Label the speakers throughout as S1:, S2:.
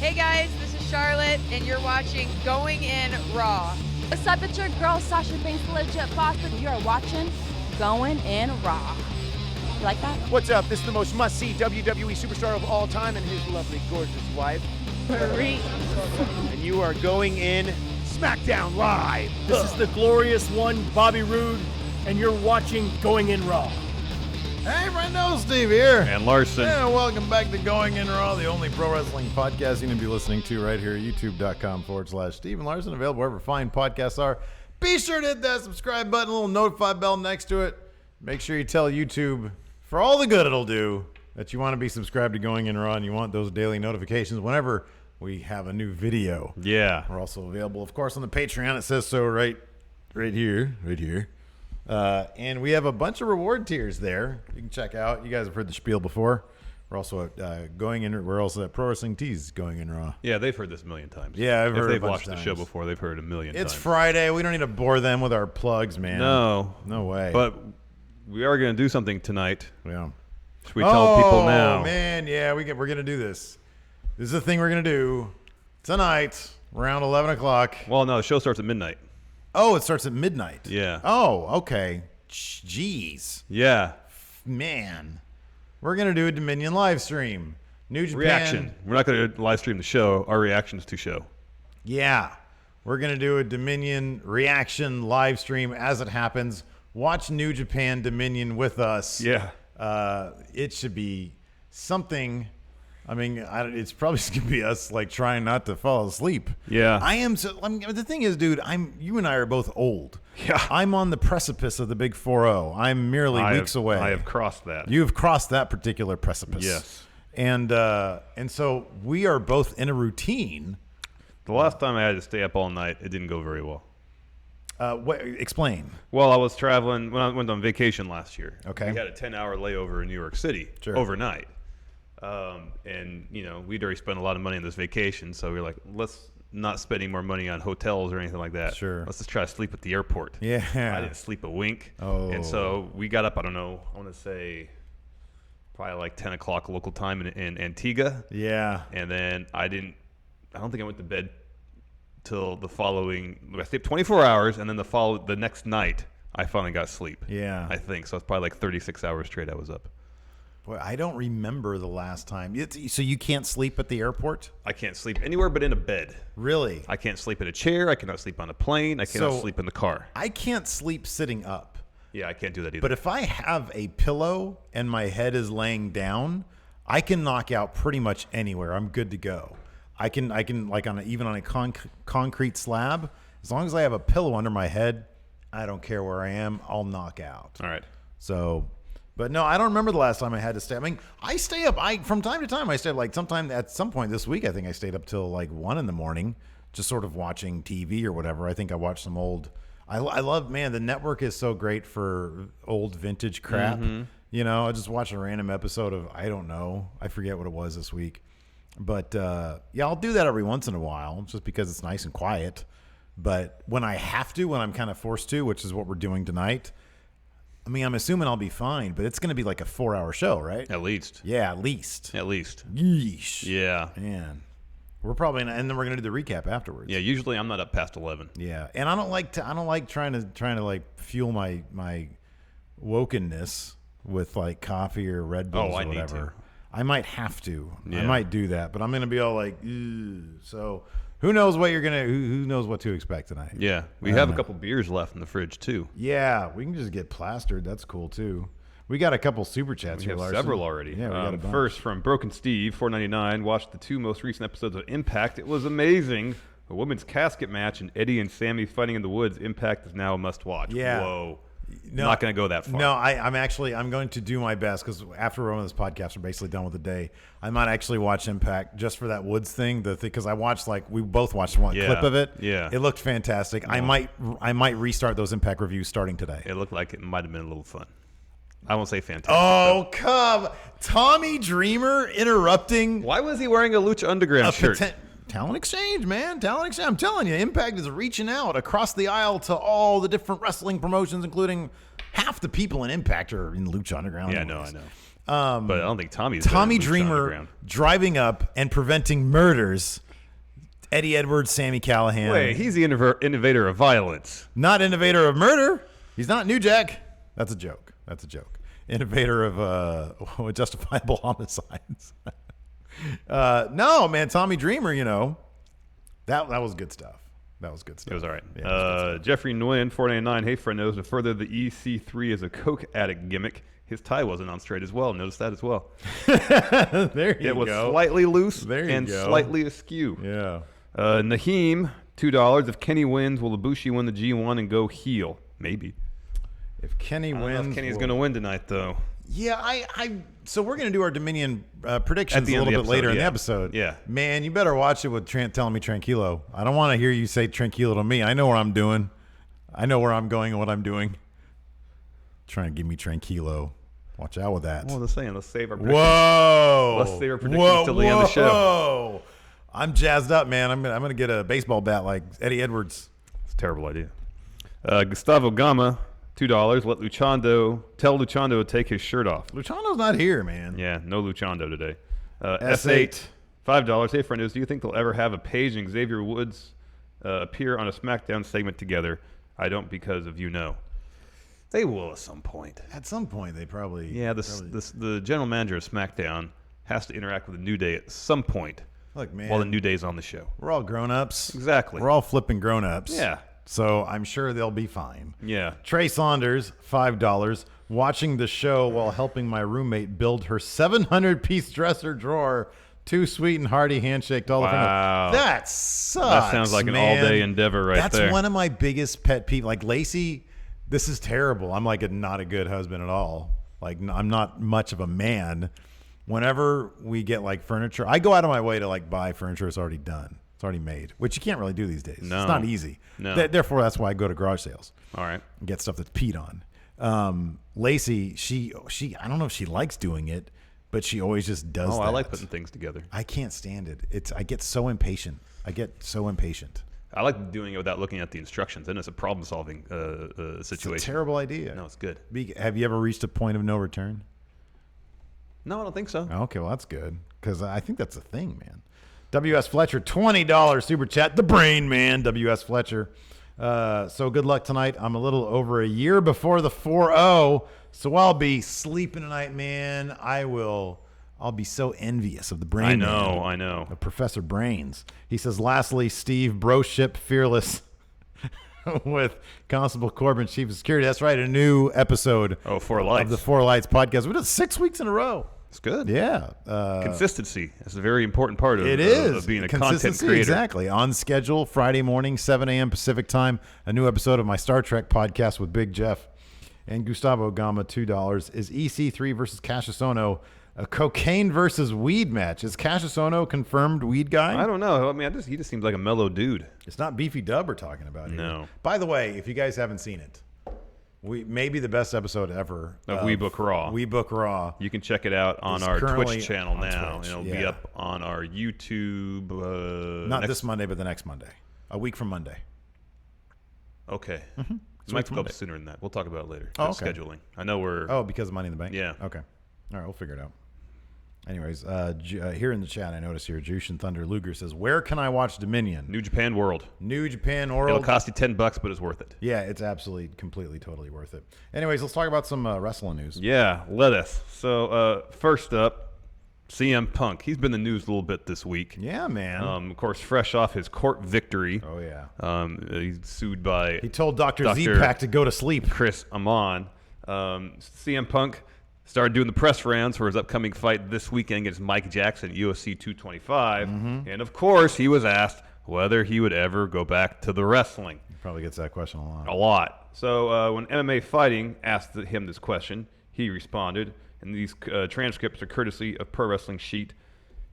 S1: Hey guys, this is Charlotte, and you're watching Going In Raw.
S2: What's up, it's your girl Sasha Banks, legit boss, and you're watching Going In Raw. You like that?
S3: What's up? This is the most must-see WWE superstar of all time and his lovely, gorgeous wife.
S2: Marie.
S3: And you are going in SmackDown Live.
S4: This is the glorious one, Bobby Roode, and you're watching Going In Raw.
S5: Hey, friendo, Steve here.
S6: And Larson.
S5: Yeah, welcome back to Going In Raw, the only pro wrestling podcast you're going to be listening to right here at youtube.com/Steve and Larson, available wherever fine podcasts are. Be sure to hit that subscribe button, a little notify bell next to it. Make sure you tell YouTube, for all the good it'll do, that you want to be subscribed to Going In Raw and you want those daily notifications whenever we have a new video.
S6: Yeah.
S5: We're also available, of course, on the Patreon. It says so right here. And we have a bunch of reward tiers there you can check out. You guys have heard the spiel before. We're also we're also at Pro Wrestling Tees Going In Raw.
S6: Yeah, they've heard this a million times.
S5: Yeah, I've heard
S6: If
S5: a
S6: they've
S5: bunch
S6: watched
S5: of
S6: the show
S5: times.
S6: before, they've heard a million times.
S5: It's Friday. We don't need to bore them with our plugs, man.
S6: No
S5: way.
S6: But we are going to do something tonight.
S5: Yeah.
S6: Should we tell people now?
S5: Oh, man, yeah, we're going to do this. This is the thing we're going to do tonight around 11 o'clock.
S6: Well, no, the show starts at midnight.
S5: Oh, it starts at midnight.
S6: Yeah.
S5: Oh, okay. Jeez.
S6: Yeah.
S5: Man. We're going to do a Dominion live stream. New Japan.
S6: Reaction. We're not going to live stream the show. Our reactions to show.
S5: Yeah. We're going to do a Dominion reaction live stream as it happens. Watch New Japan Dominion with us.
S6: Yeah.
S5: It should be something. I mean, it's probably just going to be us like trying not to fall asleep.
S6: Yeah.
S5: The thing is, dude, you and I are both old.
S6: Yeah.
S5: I'm on the precipice of the big 4-0. I'm merely weeks away.
S6: I have crossed that.
S5: You have crossed that particular precipice.
S6: Yes.
S5: And so we are both in a routine.
S6: The last time I had to stay up all night, it didn't go very well.
S5: Explain.
S6: Well, I was traveling when I went on vacation last year.
S5: Okay.
S6: We had a 10-hour layover in New York City overnight. And, we'd already spent a lot of money on this vacation, so we were like, let's not spend any more money on hotels or anything like that.
S5: Sure.
S6: Let's just try to sleep at the airport.
S5: Yeah.
S6: I didn't sleep a wink.
S5: Oh.
S6: And so we got up, I don't know, I want to say probably like 10 o'clock local time in Antigua.
S5: Yeah.
S6: And then I don't think I went to bed till I slept 24 hours, and then the next night I finally got sleep.
S5: Yeah.
S6: I think. So it's probably like 36 hours straight I was up.
S5: Boy, I don't remember the last time. So you can't sleep at the airport?
S6: I can't sleep anywhere but in a bed.
S5: Really?
S6: I can't sleep in a chair. I cannot sleep on a plane. I cannot sleep in the car.
S5: I can't sleep sitting up.
S6: Yeah, I can't do that either.
S5: But if I have a pillow and my head is laying down, I can knock out pretty much anywhere. I'm good to go. I can like even on a concrete slab, as long as I have a pillow under my head, I don't care where I am, I'll knock out.
S6: All right.
S5: So, but no, I don't remember the last time I had to stay. I mean, I stay up. From time to time, I stay up. Like at some point this week, I think I stayed up till like 1 in, just sort of watching TV or whatever. I think I watched some old. I love, man. The network is so great for old vintage crap. Mm-hmm. I just watched a random episode of I don't know. I forget what it was this week. But, yeah, I'll do that every once in a while just because it's nice and quiet. But when I have to, when I'm kind of forced to, which is what we're doing tonight, I mean, I'm assuming I'll be fine, but it's going to be like a 4-hour show, right?
S6: At least.
S5: Yeah, at least.
S6: At least.
S5: Yeesh.
S6: Yeah.
S5: Man. We're probably, and then we're going to do the recap afterwards.
S6: Yeah, usually I'm not up past 11.
S5: Yeah. And I don't like trying to like fuel my wokenness with like coffee or Red Bulls or whatever.
S6: Need to.
S5: I might have to.
S6: Yeah.
S5: I might do that, but I'm going to be all like, ew. So who knows what who knows what to expect tonight?
S6: Yeah. We have a couple beers left in the fridge, too.
S5: Yeah. We can just get plastered. That's cool, too. We got a couple super chats
S6: We
S5: here,
S6: have
S5: Larson.
S6: several already.
S5: Yeah, we got a bunch.
S6: First, from Broken Steve, $4.99, watched the 2 most recent episodes of Impact. It was amazing. A women's casket match and Eddie and Sammy fighting in the woods. Impact is now a must-watch.
S5: Yeah.
S6: Whoa.
S5: No,
S6: not going to go that far.
S5: No, I'm going to do my best because after we're on this podcast, we're basically done with the day. I might actually watch Impact just for that Woods thing. Because I watched we both watched one clip of it.
S6: Yeah,
S5: it looked fantastic. Yeah. I might restart those Impact reviews starting today.
S6: It looked like it might have been a little fun. I won't say fantastic.
S5: Oh, come, Tommy Dreamer interrupting.
S6: Why was he wearing a Lucha Underground shirt?
S5: Talent exchange, man. Talent exchange. I'm telling you, Impact is reaching out across the aisle to all the different wrestling promotions, including half the people in Impact are in Lucha Underground.
S6: Yeah,
S5: anyways.
S6: I know. But I don't think Tommy's
S5: Tommy
S6: better than Lucha
S5: Dreamer
S6: Underground.
S5: driving up and preventing murders. Eddie Edwards, Sammy Callahan.
S6: Wait, he's the innovator of violence.
S5: Not innovator of murder. He's not New Jack. That's a joke. Innovator of justifiable homicides. No, man, Tommy Dreamer, that was good stuff.
S6: It was all right.
S5: Yeah, it was good stuff.
S6: Jeffrey Nguyen, 499. Hey, friend knows to further the EC3 as a coke addict gimmick. His tie wasn't on straight as well. Notice that as well.
S5: There you
S6: It was
S5: go.
S6: slightly loose
S5: There you
S6: and
S5: go.
S6: slightly askew.
S5: Yeah.
S6: Naheem, $2. If Kenny wins, will Ibushi win the G1 and go heel? Maybe.
S5: If Kenny
S6: I don't know
S5: wins,
S6: if Kenny's going to win tonight, though.
S5: Yeah, so we're going to do our Dominion predictions
S6: the
S5: a
S6: end of
S5: little
S6: the
S5: bit later in
S6: episode,
S5: the
S6: yeah.
S5: episode.
S6: Yeah.
S5: Man, you better watch it with telling me Tranquilo. I don't want to hear you say Tranquilo to me. I know what I'm doing. I know where I'm going and what I'm doing. Trying to give me Tranquilo. Watch out with that.
S6: Well, just saying, let's save our predictions.
S5: Whoa.
S6: Let's save our predictions till the end of the show.
S5: Whoa. I'm jazzed up, man. I'm gonna get a baseball bat like Eddie Edwards.
S6: It's a terrible idea. Gustavo Gama, $2. Tell Luchando to take his shirt off.
S5: Luciano's not here, man.
S6: Yeah, no Luchando today.
S5: S8.
S6: $5. Hey, friend, do you think they'll ever have a Paige and Xavier Woods appear on a SmackDown segment together? I don't because of They will at some point.
S5: At some point, they probably.
S6: Yeah, the general manager of SmackDown has to interact with the New Day at some point.
S5: Look, man.
S6: While the New Day's on the show.
S5: We're all grown-ups.
S6: Exactly.
S5: We're all flipping grown-ups.
S6: Yeah.
S5: So I'm sure they'll be fine.
S6: Yeah.
S5: Trey Saunders, $5. Watching the show while helping my roommate build her 700-piece dresser drawer. Too sweet and hearty handshake to all the
S6: Wow.
S5: friends. That sucks.
S6: That sounds like an all-day endeavor right there.
S5: That's one of my biggest pet peeves. Like Lacey, this is terrible. I'm like not a good husband at all. Like I'm not much of a man. Whenever we get like furniture, I go out of my way to like buy furniture that's already done. It's already made, which you can't really do these days.
S6: No.
S5: It's not easy.
S6: No.
S5: Therefore, that's why I go to garage sales.
S6: All right.
S5: And get stuff that's peed on. Lacey, she I don't know if she likes doing it, but she always just does that.
S6: I like putting things together.
S5: I can't stand it. I get so impatient.
S6: I like doing it without looking at the instructions, and it's a problem-solving situation.
S5: It's a terrible idea.
S6: No, it's good.
S5: Have you ever reached a point of no return?
S6: No, I don't think so.
S5: Okay, well, that's good, because I think that's a thing, man. W.S. Fletcher, $20 super chat. The brain man, W.S. Fletcher. So good luck tonight. I'm a little over a year before the 4-0, so I'll be sleeping tonight, man. I'll be so envious of the brain man.
S6: I know.
S5: Of Professor Brains. He says, lastly, Steve, broship fearless with Constable Corbin, Chief of Security. That's right, a new episode
S6: Four Lights.
S5: of the Four Lights podcast. We did 6 weeks in a row.
S6: It's good.
S5: Yeah.
S6: Consistency. That's a very important part of,
S5: It is.
S6: of being a content
S5: Consistency,
S6: creator.
S5: Exactly. On schedule, Friday morning, 7 a.m. Pacific time, a new episode of my Star Trek podcast with Big Jeff. And Gustavo Gama, $2. Is EC3 versus Cassius Ohno a cocaine versus weed match? Is Cassius Ohno confirmed weed guy?
S6: I don't know. I mean, he just seems like a mellow dude.
S5: It's not Beefy Dub we're talking about here.
S6: No.
S5: By the way, if you guys haven't seen it, maybe the best episode ever
S6: Of We Book Raw.
S5: We Book Raw.
S6: You can check it out on
S5: It's
S6: our
S5: currently
S6: Twitch channel
S5: on
S6: now.
S5: Twitch,
S6: And it'll be
S5: yeah.
S6: up on our YouTube.
S5: Not this Monday, but the next Monday. A week from Monday.
S6: Okay.
S5: Mm-hmm.
S6: It might go
S5: Monday.
S6: up sooner than that. We'll talk about it later.
S5: Oh,
S6: Just
S5: okay.
S6: scheduling. I know we're.
S5: Oh, because of Money in the Bank?
S6: Yeah.
S5: Okay. All right, we'll figure it out. Anyways, here in the chat, I notice here, Jushin Thunder Luger says, where can I watch Dominion?
S6: New Japan World.
S5: New Japan
S6: It'll
S5: World.
S6: cost you $10, but it's worth it.
S5: Yeah, it's absolutely, completely, totally worth it. Anyways, let's talk about some wrestling news.
S6: Yeah, let us. So first up, CM Punk. He's been in the news a little bit this week.
S5: Yeah, man.
S6: Of course, fresh off his court victory.
S5: Oh, yeah.
S6: He's sued by
S5: He told Dr. Z-Pack to go to sleep.
S6: Chris Amon. CM Punk started doing the press rounds for his upcoming fight this weekend against Mike Jackson at UFC 225.
S5: Mm-hmm.
S6: And, of course, he was asked whether he would ever go back to the wrestling.
S5: Probably gets that question a lot.
S6: A lot. So when MMA Fighting asked him this question, he responded, and these transcripts are courtesy of Pro Wrestling Sheet.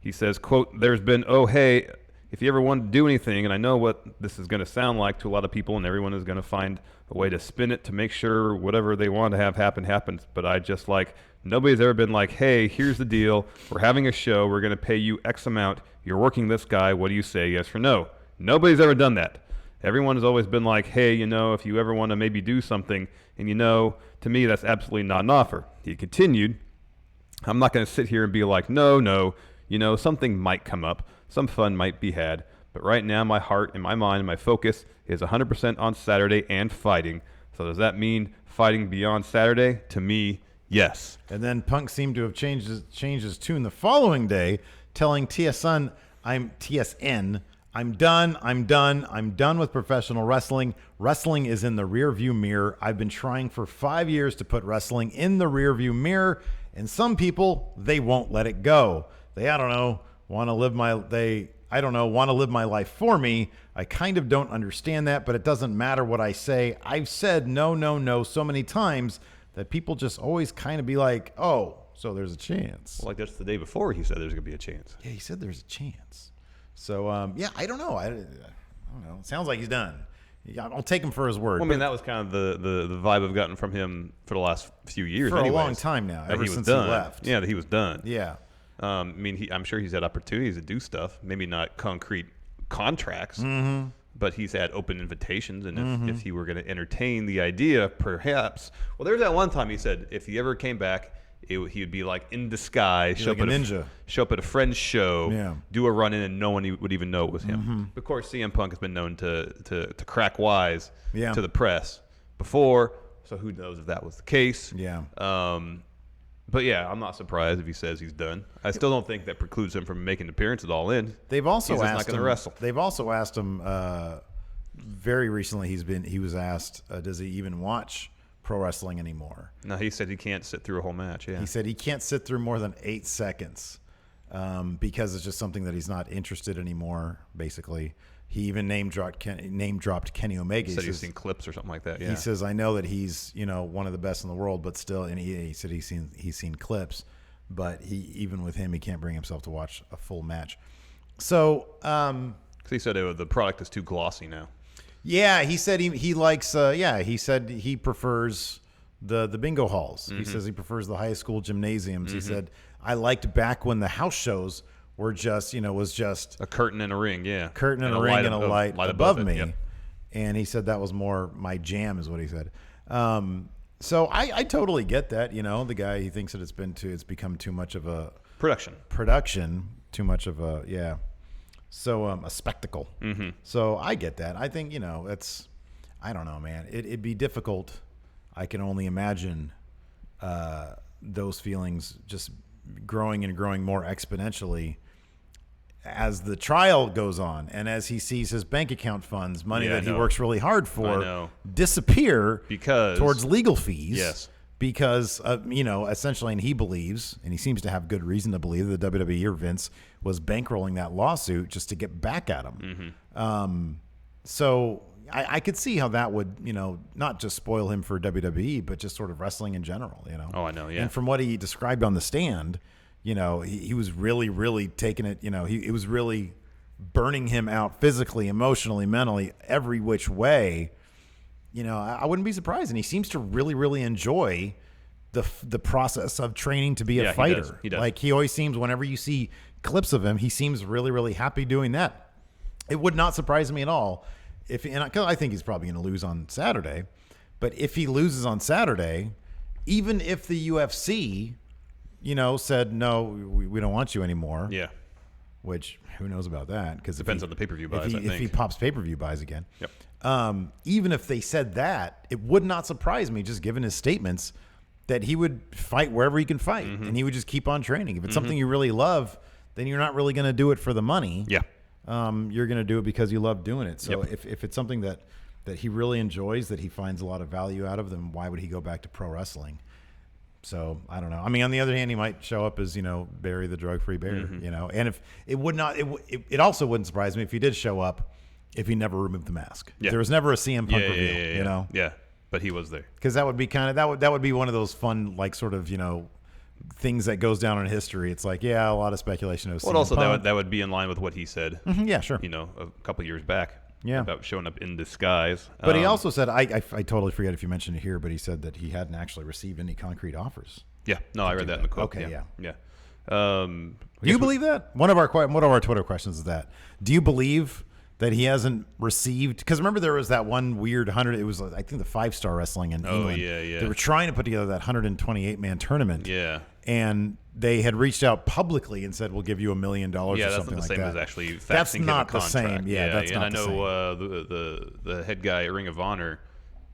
S6: He says, quote, there's been, oh, hey, if you ever want to do anything, and I know what this is going to sound like to a lot of people, and everyone is going to find a way to spin it to make sure whatever they want to have happen happens. But I just like, nobody's ever been like, hey, here's the deal. We're having a show. We're going to pay you X amount. You're working this guy. What do you say, yes or no? Nobody's ever done that. Everyone has always been like, hey, if you ever want to maybe do something, and to me, that's absolutely not an offer. He continued, I'm not going to sit here and be like, no, something might come up. Some fun might be had. But right now, my heart and my mind and my focus is 100% on Saturday and fighting. So does that mean fighting beyond Saturday? To me, yes.
S5: And then Punk seemed to have changed his tune the following day, telling TSN, I'm done with professional wrestling. Wrestling is in the rearview mirror. I've been trying for 5 years to put wrestling in the rearview mirror, and some people, they won't let it go. They, want to live my life for me. I kind of don't understand that, but it doesn't matter what I say. I've said no so many times that people just always kind of be like, oh, so there's a chance.
S6: Well, like that's the day before he said there's going to be a chance.
S5: Yeah, he said there's a chance. So, I don't know. I don't know. It sounds like he's done. I'll take him for his word.
S6: Well, I mean, that was kind of the vibe I've gotten from him for the last few years.
S5: For
S6: anyways,
S5: a long time now, ever since he left.
S6: Yeah, that he was done.
S5: Yeah.
S6: I mean, I'm sure he's had opportunities to do stuff. Maybe not concrete contracts, but he's had open invitations. And if he were going to entertain the idea, perhaps. Well, there's that one time he said if he ever came back, he would be like in disguise, show
S5: like a ninja,
S6: show up at a friend's show, do a run in, and no one would even know it was him. Of course, CM Punk has been known to crack wise to the press before, so who knows if that was the case.
S5: Yeah.
S6: But yeah, I'm not surprised if he says he's done. I still don't think that precludes him from making an appearance at All In.
S5: They've also
S6: he's
S5: asked
S6: not going to
S5: him.
S6: wrestle.
S5: They've also asked him very recently. He was asked, does he even watch pro wrestling anymore?
S6: No, he said he can't sit through a whole match. Yeah,
S5: he said he can't sit through more than 8 seconds because it's just something that he's not interested anymore. Basically, he even name dropped Kenny Omega.
S6: He said he's seen clips or something like that. Yeah,
S5: he says I know that he's one of the best in the world, but still, and he said he's seen clips, but even with him, he can't bring himself to watch a full match. So,
S6: he said the product is too glossy now.
S5: Yeah, he said he likes. He said he prefers the bingo halls. He says he prefers the high school gymnasiums. He said I liked back when the house shows were just was just
S6: a curtain and a ring. Yeah,
S5: curtain and a ring and a light above me.
S6: Yep.
S5: And he said that was more my jam, is what he said. So I totally get that. The guy, he thinks that it's become too much of a production, too much of a So a spectacle. So I get that. I think I don't know, man. It'd be difficult. I can only imagine those feelings just growing and growing more exponentially as the trial goes on, and as he sees his bank account funds, money that he works really hard for, disappear towards legal fees.
S6: Yes.
S5: Because essentially, and he believes, and he seems to have good reason to believe, that WWE or Vince was bankrolling that lawsuit just to get back at him. So I could see how that would, not just spoil him for WWE, but just sort of wrestling in general.
S6: Oh, I know, yeah.
S5: And from what he described on the stand, he was really, really taking it. It was really burning him out physically, emotionally, mentally, every which way. I wouldn't be surprised. And he seems to really, really enjoy the process of training to be a fighter.
S6: He does.
S5: Like, he always seems, whenever you see clips of him, he seems really, really happy doing that. It would not surprise me at all because I think he's probably going to lose on Saturday. But if he loses on Saturday, even if the UFC, said, no, we don't want you anymore.
S6: Yeah.
S5: Which, who knows about that? Because
S6: depends on the pay-per-view buys,
S5: if he pops pay-per-view buys again.
S6: Yep.
S5: Even if they said that, it would not surprise me, just given his statements, that he would fight wherever he can fight, and he would just keep on training. If it's something you really love, then you're not really going to do it for the money.
S6: Yeah.
S5: You're going to do it because you love doing it. So if it's something that he really enjoys, that he finds a lot of value out of, then why would he go back to pro wrestling? So I don't know. I mean, on the other hand, he might show up as Barry the drug-free bear. And if it would not, it also wouldn't surprise me if he did show up if he never removed the mask.
S6: Yeah.
S5: There was never a CM Punk reveal.
S6: Yeah, but he was there
S5: because that would be that would be one of those fun, like, sort of things that goes down in history. It's like, a lot of speculation.
S6: Well, also that would be in line with what he said.
S5: Yeah, sure.
S6: A couple years back.
S5: Yeah.
S6: About showing up in disguise.
S5: But he also said, I totally forget if you mentioned it here, but he said that he hadn't actually received any concrete offers.
S6: Yeah. No, I read that in the quote.
S5: Okay, yeah.
S6: Do
S5: you believe that? One of our Twitter questions is that. Do you believe that he hasn't received? Because remember, there was that one weird 100. It was, I think, the 5-Star Wrestling in England.
S6: Yeah.
S5: They were trying to put together that 128-man tournament.
S6: Yeah.
S5: and they had reached out publicly and said, we'll give you $1 million or
S6: Yeah, that's
S5: something
S6: not the
S5: like
S6: same
S5: that.
S6: as actually faxing
S5: That's
S6: him
S5: not
S6: a
S5: the
S6: contract.
S5: same. Yeah, that's
S6: and
S5: not
S6: I
S5: the
S6: know the head guy at Ring of Honor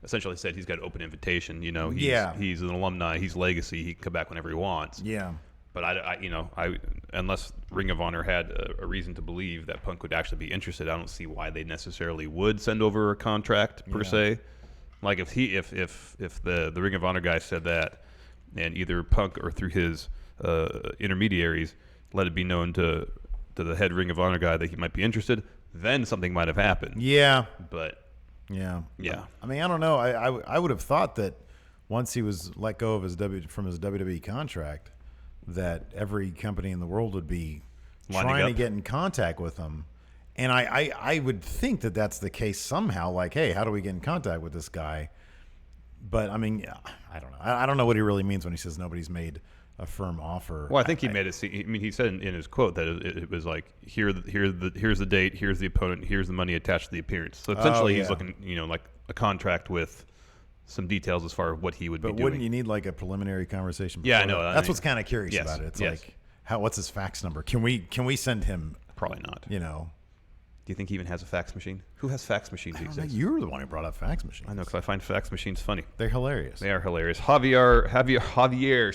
S6: essentially said he's got an open invitation. You know, he's an alumni, he's legacy, he can come back whenever he wants.
S5: Yeah.
S6: But I unless Ring of Honor had a reason to believe that Punk would actually be interested, I don't see why they necessarily would send over a contract per se. Like if the Ring of Honor guy said that, and either Punk or through his intermediaries let it be known to the head Ring of Honor guy that he might be interested, then something might have happened.
S5: Yeah.
S6: But
S5: yeah.
S6: I
S5: mean, I don't know. I would have thought that once he was let go of from his WWE contract, that every company in the world would be trying to get in contact with him. And I would think that that's the case somehow. Like, hey, how do we get in contact with this guy? But I mean, I don't know. I don't know what he really means when he says nobody's made a firm offer.
S6: Well, I think he made it. I mean, he said in his quote that it was like, here's the date, here's the opponent, here's the money attached to the appearance. So essentially, he's looking, like a contract with some details as far as what he would be doing.
S5: But wouldn't you need like a preliminary conversation?
S6: Yeah, I
S5: before
S6: know.
S5: that? That's what's kind of curious about it. It's like, what's his fax number? Can we send him?
S6: Probably not. Do you think he even has a fax machine? Who has fax machines these days?
S5: You were the one who brought up fax machines.
S6: I know, because I find fax machines funny.
S5: They're hilarious.
S6: They are hilarious. Javier,
S5: Javier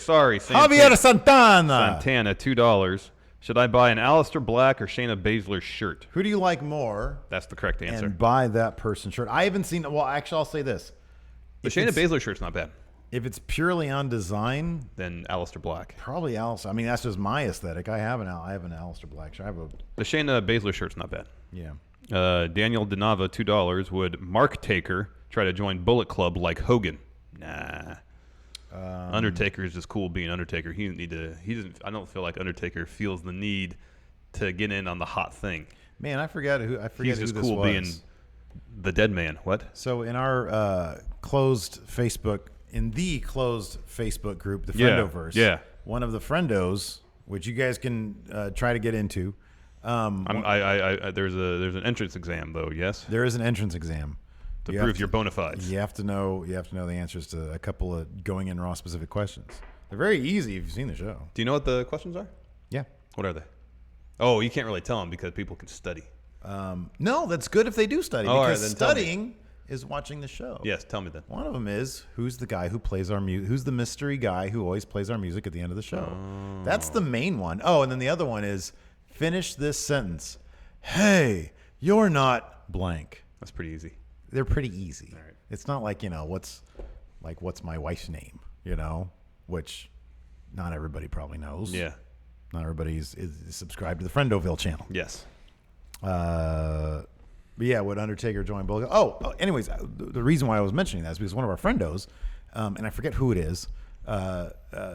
S6: Santana, $2. Should I buy an Aleister Black or Shayna Baszler shirt?
S5: Who do you like more?
S6: That's the correct answer.
S5: And buy that person's shirt. I haven't seen. Well, actually, I'll say this:
S6: the Shayna Baszler shirt's not bad.
S5: If it's purely on design,
S6: then Aleister Black.
S5: Probably Aleister. I mean, that's just my aesthetic. I have an Aleister Black shirt.
S6: The Shayna Baszler shirt's not bad.
S5: Yeah.
S6: Daniel Denava, $2. Would Mark Taker try to join Bullet Club like Hogan? Nah. Undertaker is just cool being Undertaker. He doesn't. I don't feel like Undertaker feels the need to get in on the hot thing.
S5: Man, I forget who
S6: He's just
S5: this
S6: cool
S5: was.
S6: being the dead man. What?
S5: So in our closed Facebook group, the Friendoverse, one of the Friendos, which you guys can try to get into.
S6: There's an entrance exam though. Yes,
S5: there is an entrance exam
S6: to prove your bona fides.
S5: You have to know the answers to a couple of going in Raw specific questions. They're very easy if you've seen the show.
S6: Do you know what the questions are?
S5: Yeah.
S6: What are they? Oh, you can't really tell them because people can study.
S5: No, that's good if they do study, because studying is watching the show.
S6: Yes, tell me then.
S5: One of them is, who's the guy who plays our music? Who's the mystery guy who always plays our music at the end of the show? That's the main one. Oh, and then the other one is, finish this sentence. Hey, you're not blank.
S6: That's pretty easy.
S5: They're pretty easy.
S6: All right.
S5: It's not like, what's my wife's name, which not everybody probably knows.
S6: Yeah.
S5: Not everybody is subscribed to the Friendoville channel.
S6: Yes.
S5: But yeah, would Undertaker join Bullet? Oh, anyways, the reason why I was mentioning that is because one of our friendos, and I forget who it is,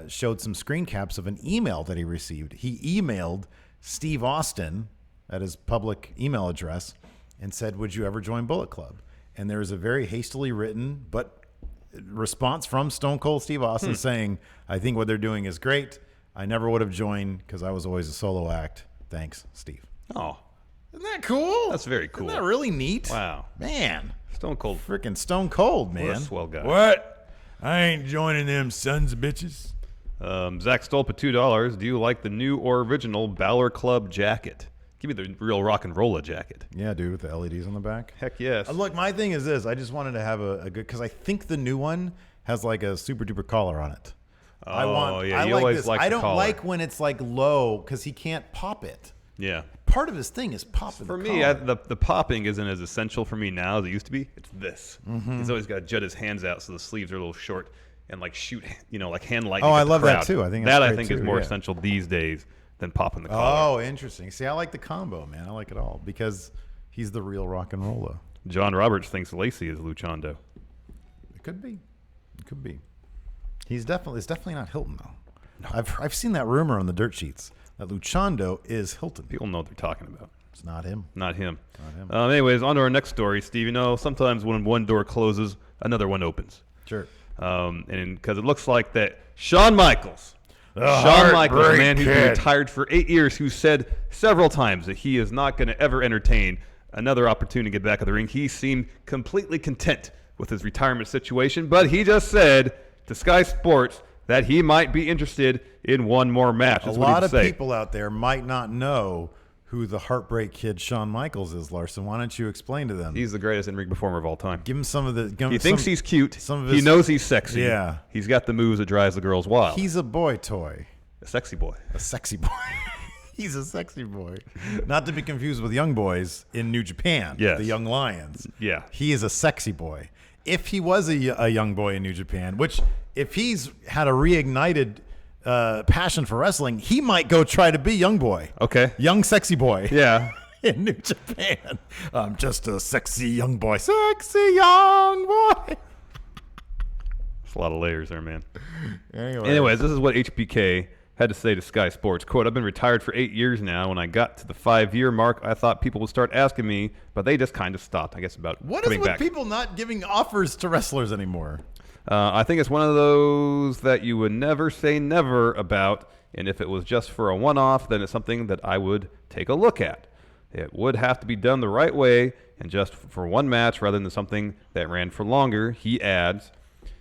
S5: showed some screen caps of an email that he received. He emailed Steve Austin at his public email address and said, would you ever join Bullet Club? And there was a very hastily written but response from Stone Cold Steve Austin saying, I think what they're doing is great. I never would have joined because I was always a solo act. Thanks, Steve.
S6: Oh.
S5: Isn't that cool?
S6: That's very cool.
S5: Isn't that really neat?
S6: Wow.
S5: Man.
S6: Stone Cold.
S5: Freaking Stone Cold, man.
S6: What a swell guy.
S5: What? I ain't joining them sons of bitches.
S6: Zach Stolpa, $2. Do you like the new or original Balor Club jacket? Give me the real rock and rolla jacket.
S5: Yeah, dude, with the LEDs on the back.
S6: Heck yes.
S5: Look, my thing is this. I just wanted to have a good, because I think the new one has like a super duper collar on it.
S6: Oh,
S5: I
S6: you
S5: like
S6: always
S5: this.
S6: like
S5: I
S6: the
S5: don't
S6: collar.
S5: like when it's like low because he can't pop it.
S6: Yeah.
S5: Part of his thing is popping
S6: For
S5: the
S6: me,
S5: collar.
S6: the popping isn't as essential for me now as it used to be. It's this. He's always got to jut his hands out so the sleeves are a little short and like shoot, like hand lightning.
S5: Oh,
S6: at
S5: I
S6: the
S5: love that
S6: crowd.
S5: too. I think
S6: that
S5: that's
S6: I
S5: great
S6: think is
S5: too,
S6: more
S5: yeah.
S6: essential these days than popping the collar.
S5: Oh, interesting. See, I like the combo, man. I like it all because he's the real rock and roller.
S6: John Roberts thinks Lacey is Luchando.
S5: It could be. It could be. It's definitely not Hilton though. No. I've seen that rumor on the dirt sheets that Luchando is Hilton.
S6: People know what they're talking about.
S5: It's not him.
S6: Not him.
S5: Not him.
S6: Anyways, on to our next story, Steve. Sometimes when one door closes, another one opens.
S5: Sure.
S6: And because it looks like that Shawn Michaels, a man who's been retired for 8 years, who said several times that he is not going to ever entertain another opportunity to get back in the ring. He seemed completely content with his retirement situation, but he just said to Sky Sports that he might be interested in one more match.
S5: A
S6: That's what
S5: lot
S6: he'd
S5: of
S6: say.
S5: people out there might not know who the Heartbreak Kid Shawn Michaels is, Larson. Why don't you explain to them?
S6: He's the greatest in-ring performer of all time.
S5: Give him some of the.
S6: He thinks he's cute.
S5: Some of
S6: he
S5: his,
S6: knows he's sexy.
S5: Yeah.
S6: He's got the moves that drives the girls wild.
S5: He's a boy toy.
S6: A sexy boy.
S5: A sexy boy. He's a sexy boy. Not to be confused with young boys in New Japan.
S6: Yes.
S5: The Young Lions.
S6: Yeah.
S5: He is a sexy boy. If he was a young boy in New Japan, which if he's had a reignited passion for wrestling, he might go try to be young boy.
S6: Okay.
S5: Young sexy boy.
S6: Yeah.
S5: In New Japan. I'm just a sexy young boy. Sexy young boy.
S6: It's a lot of layers there, man.
S5: Anyways,
S6: this is what HBK had to say to Sky Sports. Quote, I've been retired for 8 years now. When I got to the 5-year mark, I thought people would start asking me, but they just kind of stopped, I guess, about
S5: what is
S6: coming
S5: with
S6: back.
S5: people not giving offers to wrestlers anymore?
S6: I think it's one of those that you would never say never about, and if it was just for a one-off, then it's something that I would take a look at. It would have to be done the right way and just for one match rather than something that ran for longer. He adds,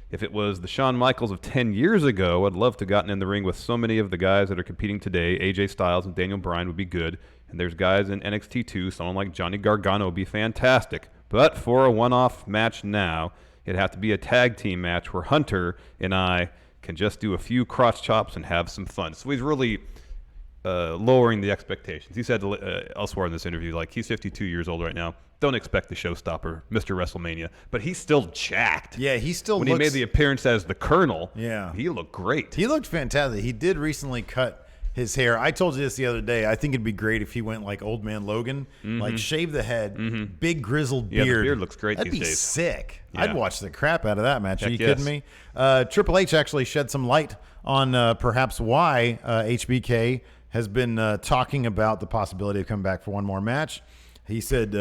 S6: if it was the Shawn Michaels of 10 years ago, I'd love to have gotten in the ring with so many of the guys that are competing today. AJ Styles and Daniel Bryan would be good, and there's guys in NXT too. Someone like Johnny Gargano would be fantastic. But for a one-off match now, it'd have to be a tag team match where Hunter and I can just do a few crotch chops and have some fun. So he's really lowering the expectations. He said elsewhere in this interview, like, he's 52 years old right now. Don't expect the showstopper, Mr. WrestleMania. But he's still jacked.
S5: Yeah, he still
S6: when
S5: looks...
S6: he made the appearance as the Colonel,
S5: yeah,
S6: he looked great.
S5: He looked fantastic. He did recently cut his hair. I told you this the other day. I think it'd be great if he went like Old Man Logan, like shave the head, big grizzled beard.
S6: Yeah, the beard looks great
S5: That'd
S6: these
S5: be
S6: days.
S5: sick.
S6: Yeah.
S5: I'd watch the crap out of that match.
S6: Heck
S5: Are you
S6: yes.
S5: kidding me? Triple H actually shed some light on perhaps why HBK has been talking about the possibility of coming back for one more match. He said,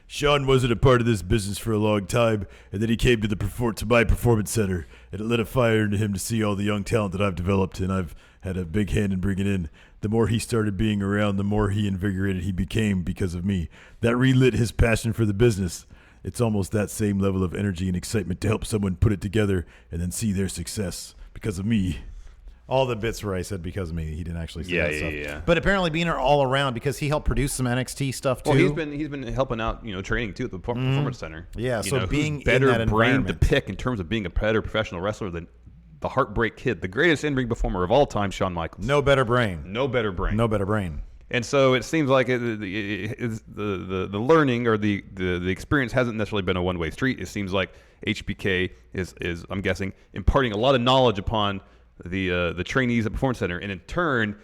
S5: Shawn wasn't a part of this business for a long time, and then he came to my performance center, and it lit a fire into him to see all the young talent that I've developed, and I've had a big hand in bringing in. The more he started being around, the more he invigorated he became because of me. That relit his passion for the business. It's almost that same level of energy and excitement to help someone put it together and then see their success because of me. All the bits where I said because of me, he didn't actually say that stuff.
S6: Yeah.
S5: But apparently being all around because he helped produce some NXT stuff too.
S6: Well, he's been helping out, training too at the Performance Center.
S5: Yeah,
S6: You
S5: so
S6: know,
S5: being
S6: who's better
S5: in that
S6: brain to
S5: environment.
S6: pick in terms of being a better professional wrestler than the Heartbreak Kid, the greatest in-ring performer of all time, Shawn Michaels.
S5: No better brain.
S6: No better brain.
S5: No better brain.
S6: And so it seems like the learning or the experience hasn't necessarily been a one-way street. It seems like HBK is I'm guessing imparting a lot of knowledge upon the trainees at Performance Center, and in turn,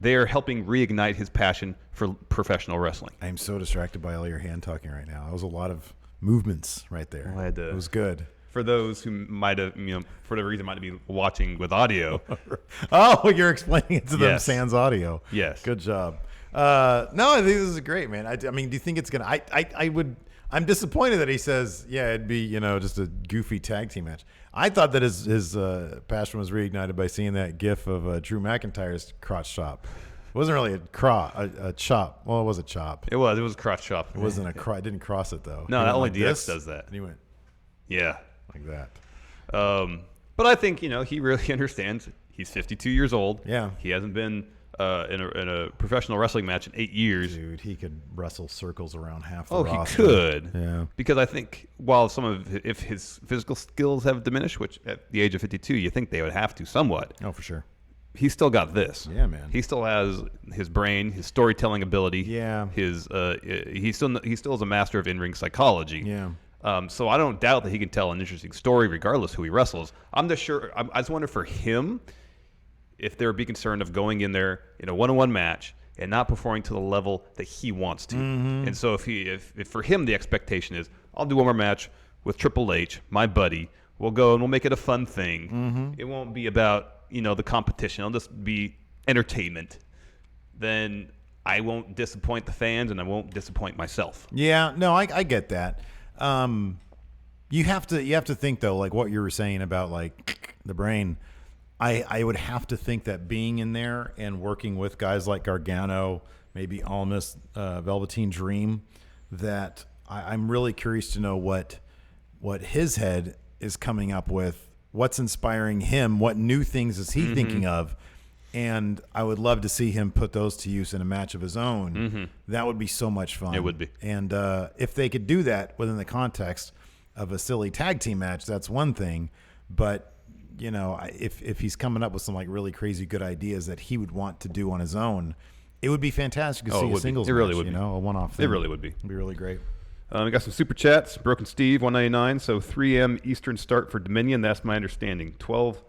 S6: they are helping reignite his passion for professional wrestling.
S5: I'm so distracted by all your hand talking right now. That was a lot of movements right there.
S6: Well, I had to-
S5: It was good.
S6: For those who might have, for whatever reason, might be watching with audio.
S5: Oh, you're explaining it to them
S6: Yes.
S5: sans audio.
S6: Yes.
S5: Good job. No, I think this is great, man. I mean, do you think it's going to, I'm disappointed that he says, yeah, it'd be, just a goofy tag team match. I thought that his passion was reignited by seeing that gif of Drew McIntyre's crotch chop. It wasn't really a chop. Well, it was a chop.
S6: It was crotch chop.
S5: It wasn't it didn't cross it though.
S6: No,
S5: He went
S6: only
S5: like
S6: DX
S5: this,
S6: does that.
S5: And he went
S6: Yeah.
S5: like that.
S6: But I think, he really understands. He's 52 years old.
S5: Yeah.
S6: He hasn't been in a professional wrestling match in 8 years.
S5: Dude, he could wrestle circles around half the
S6: Oh,
S5: roster.
S6: he could.
S5: Yeah.
S6: Because I think while if his physical skills have diminished, which at the age of 52, you think they would have to somewhat,
S5: Oh, for sure.
S6: he's still got this.
S5: Yeah, man.
S6: He still has his brain, his storytelling ability.
S5: Yeah.
S6: He still is a master of in-ring psychology.
S5: Yeah.
S6: So I don't doubt that he can tell an interesting story regardless who he wrestles. I just wonder for him if there would be concern of going in there in a one-on-one match and not performing to the level that he wants to. And so if for him the expectation is, I'll do one more match with Triple H, my buddy. We'll go and we'll make it a fun thing. It won't be about the competition. It'll just be entertainment. Then I won't disappoint the fans and I won't disappoint myself.
S5: Yeah, no, I get that. You have to think though, like what you were saying about like the brain. I would have to think that being in there and working with guys like Gargano, maybe Almas, Velveteen Dream, that I'm really curious to know what his head is coming up with what's inspiring him, what new things is he thinking of, and I would love to see him put those to use in a match of his own. That would be so much fun.
S6: It would be.
S5: And if they could do that within the context of a silly tag team match, that's one thing. But you know, if he's coming up with some like really crazy good ideas that he would want to do on his own, it would be fantastic to see a singles match. It really would be. You know, a one-off thing.
S6: It really would be.
S5: It'd be really great.
S6: We got some super chats. Broken Steve, 199. So 3 a.m. Eastern start for Dominion. That's my understanding. 12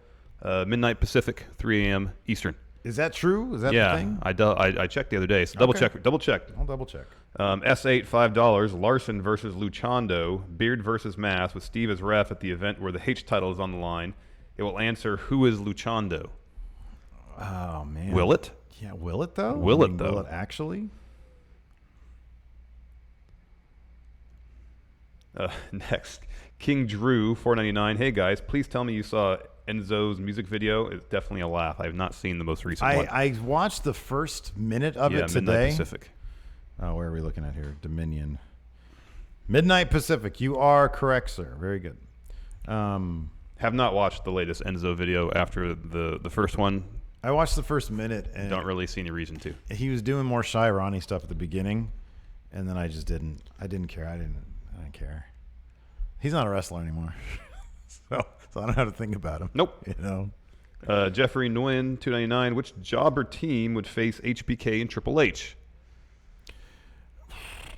S6: midnight Pacific, 3 a.m. Eastern.
S5: Is that true? Is that the thing?
S6: I checked the other day. So double check.
S5: I'll double check.
S6: S8, $5. Larson versus Luchando. Beard versus Mass with Steve as ref at the event where the H title is on the line. It will answer, who is Luchando?
S5: Oh, man.
S6: Will it?
S5: Yeah, will it, though?
S6: Will it, though?
S5: Will it actually?
S6: Next, King Drew, $4.99. Hey, guys, please tell me you saw Enzo's music video. It's definitely a laugh. I have not seen the most recent one.
S5: I watched the first minute of it today.
S6: Midnight Pacific.
S5: Oh, where are we looking at here? Dominion. Midnight Pacific. You are correct, sir. Very good.
S6: Have not watched the latest Enzo video after the first one.
S5: I watched the first minute and
S6: don't really see any reason to.
S5: He was doing more Shy Ronnie stuff at the beginning, and then I just didn't. I didn't care. I didn't care. He's not a wrestler anymore, so I don't know how to think about him.
S6: Nope.
S5: You know.
S6: Jeffrey Nguyen, $2.99. Which jobber team would face HBK and Triple H?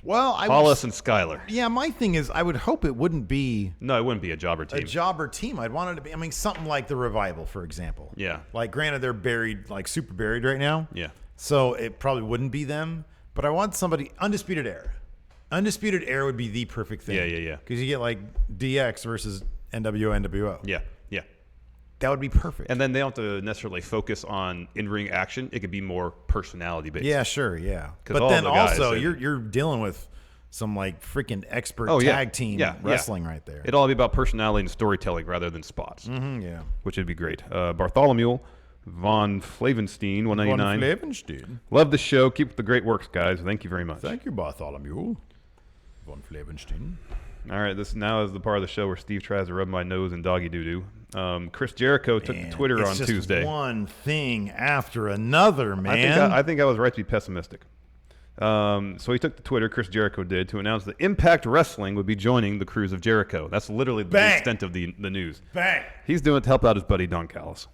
S5: Well,
S6: Hollis and Skyler.
S5: Yeah, my thing is, I would hope it wouldn't be.
S6: No, it wouldn't be a jobber team.
S5: A jobber team. I'd want it to be. I mean, something like the Revival, for example.
S6: Yeah.
S5: Like, granted, they're buried, like super buried right now.
S6: Yeah.
S5: So it probably wouldn't be them. But I want somebody Undisputed Era. Undisputed Era would be the perfect thing.
S6: Yeah.
S5: Because you get like DX versus NWO.
S6: Yeah.
S5: That would be perfect.
S6: And then they don't have to necessarily focus on in-ring action. It could be more personality-based.
S5: Yeah, sure, yeah. But
S6: all
S5: then
S6: the guys
S5: also, you're dealing with some like freaking expert tag team wrestling right there.
S6: It'd all be about personality and storytelling rather than spots.
S5: Yeah.
S6: Which would be great. Bartholomew Von Flavenstein, $1.99.
S5: Von Flavenstein.
S6: Love the show. Keep up the great works, guys. Thank you very much.
S5: Thank you, Bartholomew. Von Flavenstein.
S6: All right, this now is the part of the show where Steve tries to rub my nose in doggy doo-doo. Chris Jericho took to Twitter on Tuesday.
S5: One thing after another, man.
S6: I think I was right to be pessimistic. So he took to Twitter, Chris Jericho did, to announce that Impact Wrestling would be joining the Cruise of Jericho. That's literally the extent of the news.
S5: Bang.
S6: He's doing it to help out his buddy Don Callis.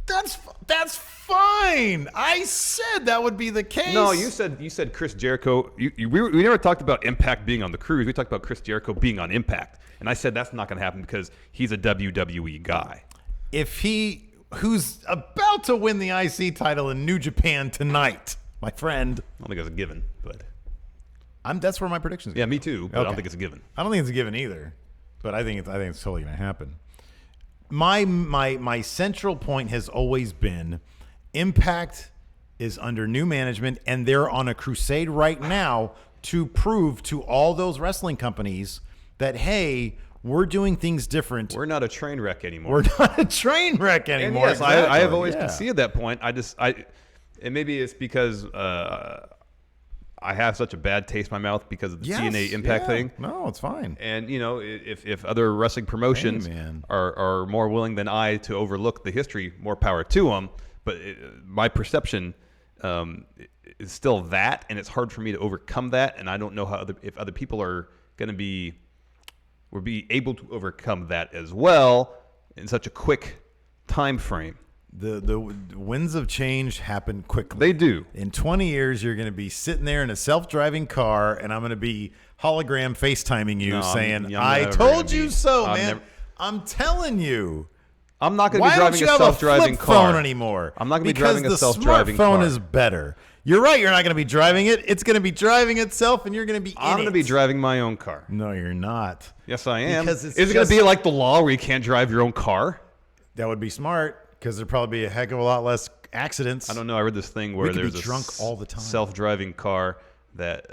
S5: That's fine. I said that would be the case.
S6: No, you said Chris Jericho. We never talked about Impact being on the Cruise. We talked about Chris Jericho being on Impact, and I said that's not going to happen because he's a WWE guy.
S5: Who's about to win the IC title in New Japan tonight, my friend.
S6: I don't think that's a given, but
S5: that's where my predictions go.
S6: Yeah, me too. But I don't think it's a given.
S5: I don't think it's a given either, but I think it's totally going to happen. My central point has always been Impact is under new management, and they're on a crusade right now to prove to all those wrestling companies that, hey, we're doing things different.
S6: We're not a train wreck anymore.
S5: We're not a train wreck anymore.
S6: And yes, I have always conceded that point. And maybe it's because I have such a bad taste in my mouth because of the TNA Impact thing.
S5: No, it's fine.
S6: And, if other wrestling promotions are more willing than I to overlook the history, more power to them. But my perception is still that, and it's hard for me to overcome that. And I don't know if other people are going to be able to overcome that as well in such a quick time frame.
S5: The winds of change happen quickly.
S6: They do.
S5: In 20 years, you're going to be sitting there in a self-driving car, and I'm going to be hologram FaceTiming you saying, I told you so, man. I'm telling you.
S6: I'm not going to be driving a self-driving car.
S5: Phone anymore.
S6: I'm not going to be driving a self-driving
S5: car.
S6: Because
S5: the smartphone is better. You're right. You're not going to be driving it. It's going to be driving itself, and you're going to be
S6: I'm going to be driving my own car.
S5: No, you're not.
S6: Yes, I am.
S5: Because
S6: is it going to be like the law where you can't drive your own car?
S5: That would be smart. Because there'd probably be a heck of a lot less accidents.
S6: I don't know. I read this thing where there's a
S5: drunk all the time.
S6: Self-driving car that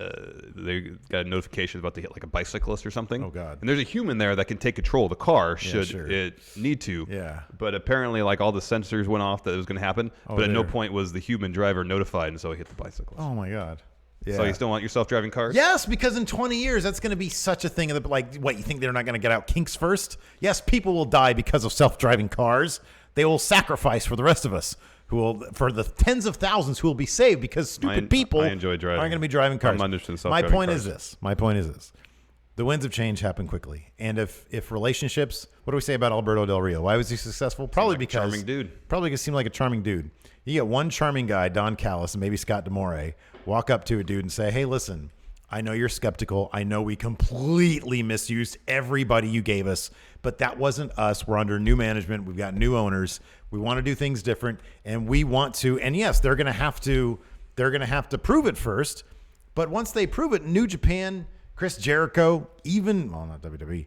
S6: they got a notification about to hit like a bicyclist or something.
S5: Oh, God.
S6: And there's a human there that can take control of the car should it need to.
S5: Yeah.
S6: But apparently like all the sensors went off that it was going to happen. But at no point was the human driver notified, and so he hit the bicyclist.
S5: Oh, my God.
S6: So you still want your self-driving cars?
S5: Yes, because in 20 years, that's going to be such a thing. Like, what, you think they're not going to get out kinks first? Yes, people will die because of self-driving cars. They will sacrifice for the rest of us, for the tens of thousands who will be saved because stupid people
S6: I enjoy driving.
S5: aren't going to be driving cars.
S6: I'm under to the
S5: My
S6: self-driving
S5: point
S6: cars.
S5: is this. My point is this. The winds of change happen quickly. And if relationships, what do we say about Alberto Del Rio? Why was he successful? Probably
S6: like a
S5: because
S6: charming dude.
S5: Probably because he seemed like a charming dude. You get one charming guy, Don Callis, and maybe Scott DeMore, walk up to a dude and say, hey, listen, I know you're skeptical. I know we completely misused everybody you gave us, but that wasn't us. We're under new management. We've got new owners. We want to do things different, and we want to. And yes, they're going to have to prove it first. But once they prove it, New Japan, Chris Jericho, not WWE,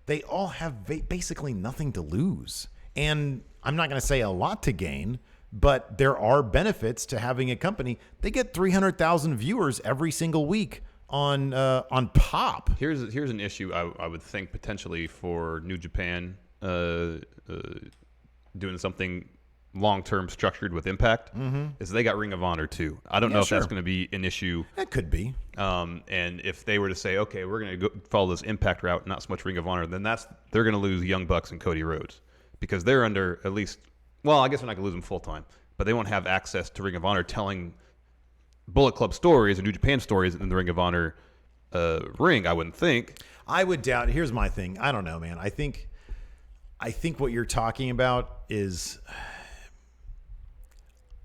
S5: they all have basically nothing to lose. And I'm not going to say a lot to gain, but there are benefits to having a company. They get 300,000 viewers every single week on Pop.
S6: Here's an issue I would think potentially for New Japan doing something long-term structured with Impact is they got Ring of Honor too. I don't know if that's going to be an issue.
S5: It could be.
S6: And if they were to say, okay, we're going to go follow this Impact route, not so much Ring of Honor, then they're going to lose Young Bucks and Cody Rhodes because they're under at least. Well, I guess we're not going to lose them full time, but they won't have access to Ring of Honor telling Bullet Club stories or New Japan stories in the Ring of Honor ring. I wouldn't think.
S5: I would doubt. Here's my thing. I don't know, man. I think what you're talking about is.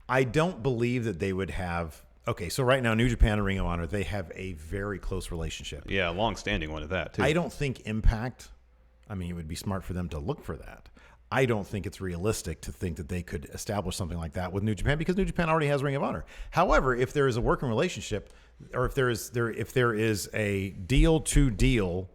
S5: I don't believe that they would have. Okay, so right now, New Japan and Ring of Honor, they have a very close relationship.
S6: Yeah, a long-standing one of that too.
S5: I don't think Impact. I mean, it would be smart for them to look for that. I don't think it's realistic to think that they could establish something like that with New Japan because New Japan already has Ring of Honor. However, if there is a working relationship, or if there is a deal-to-deal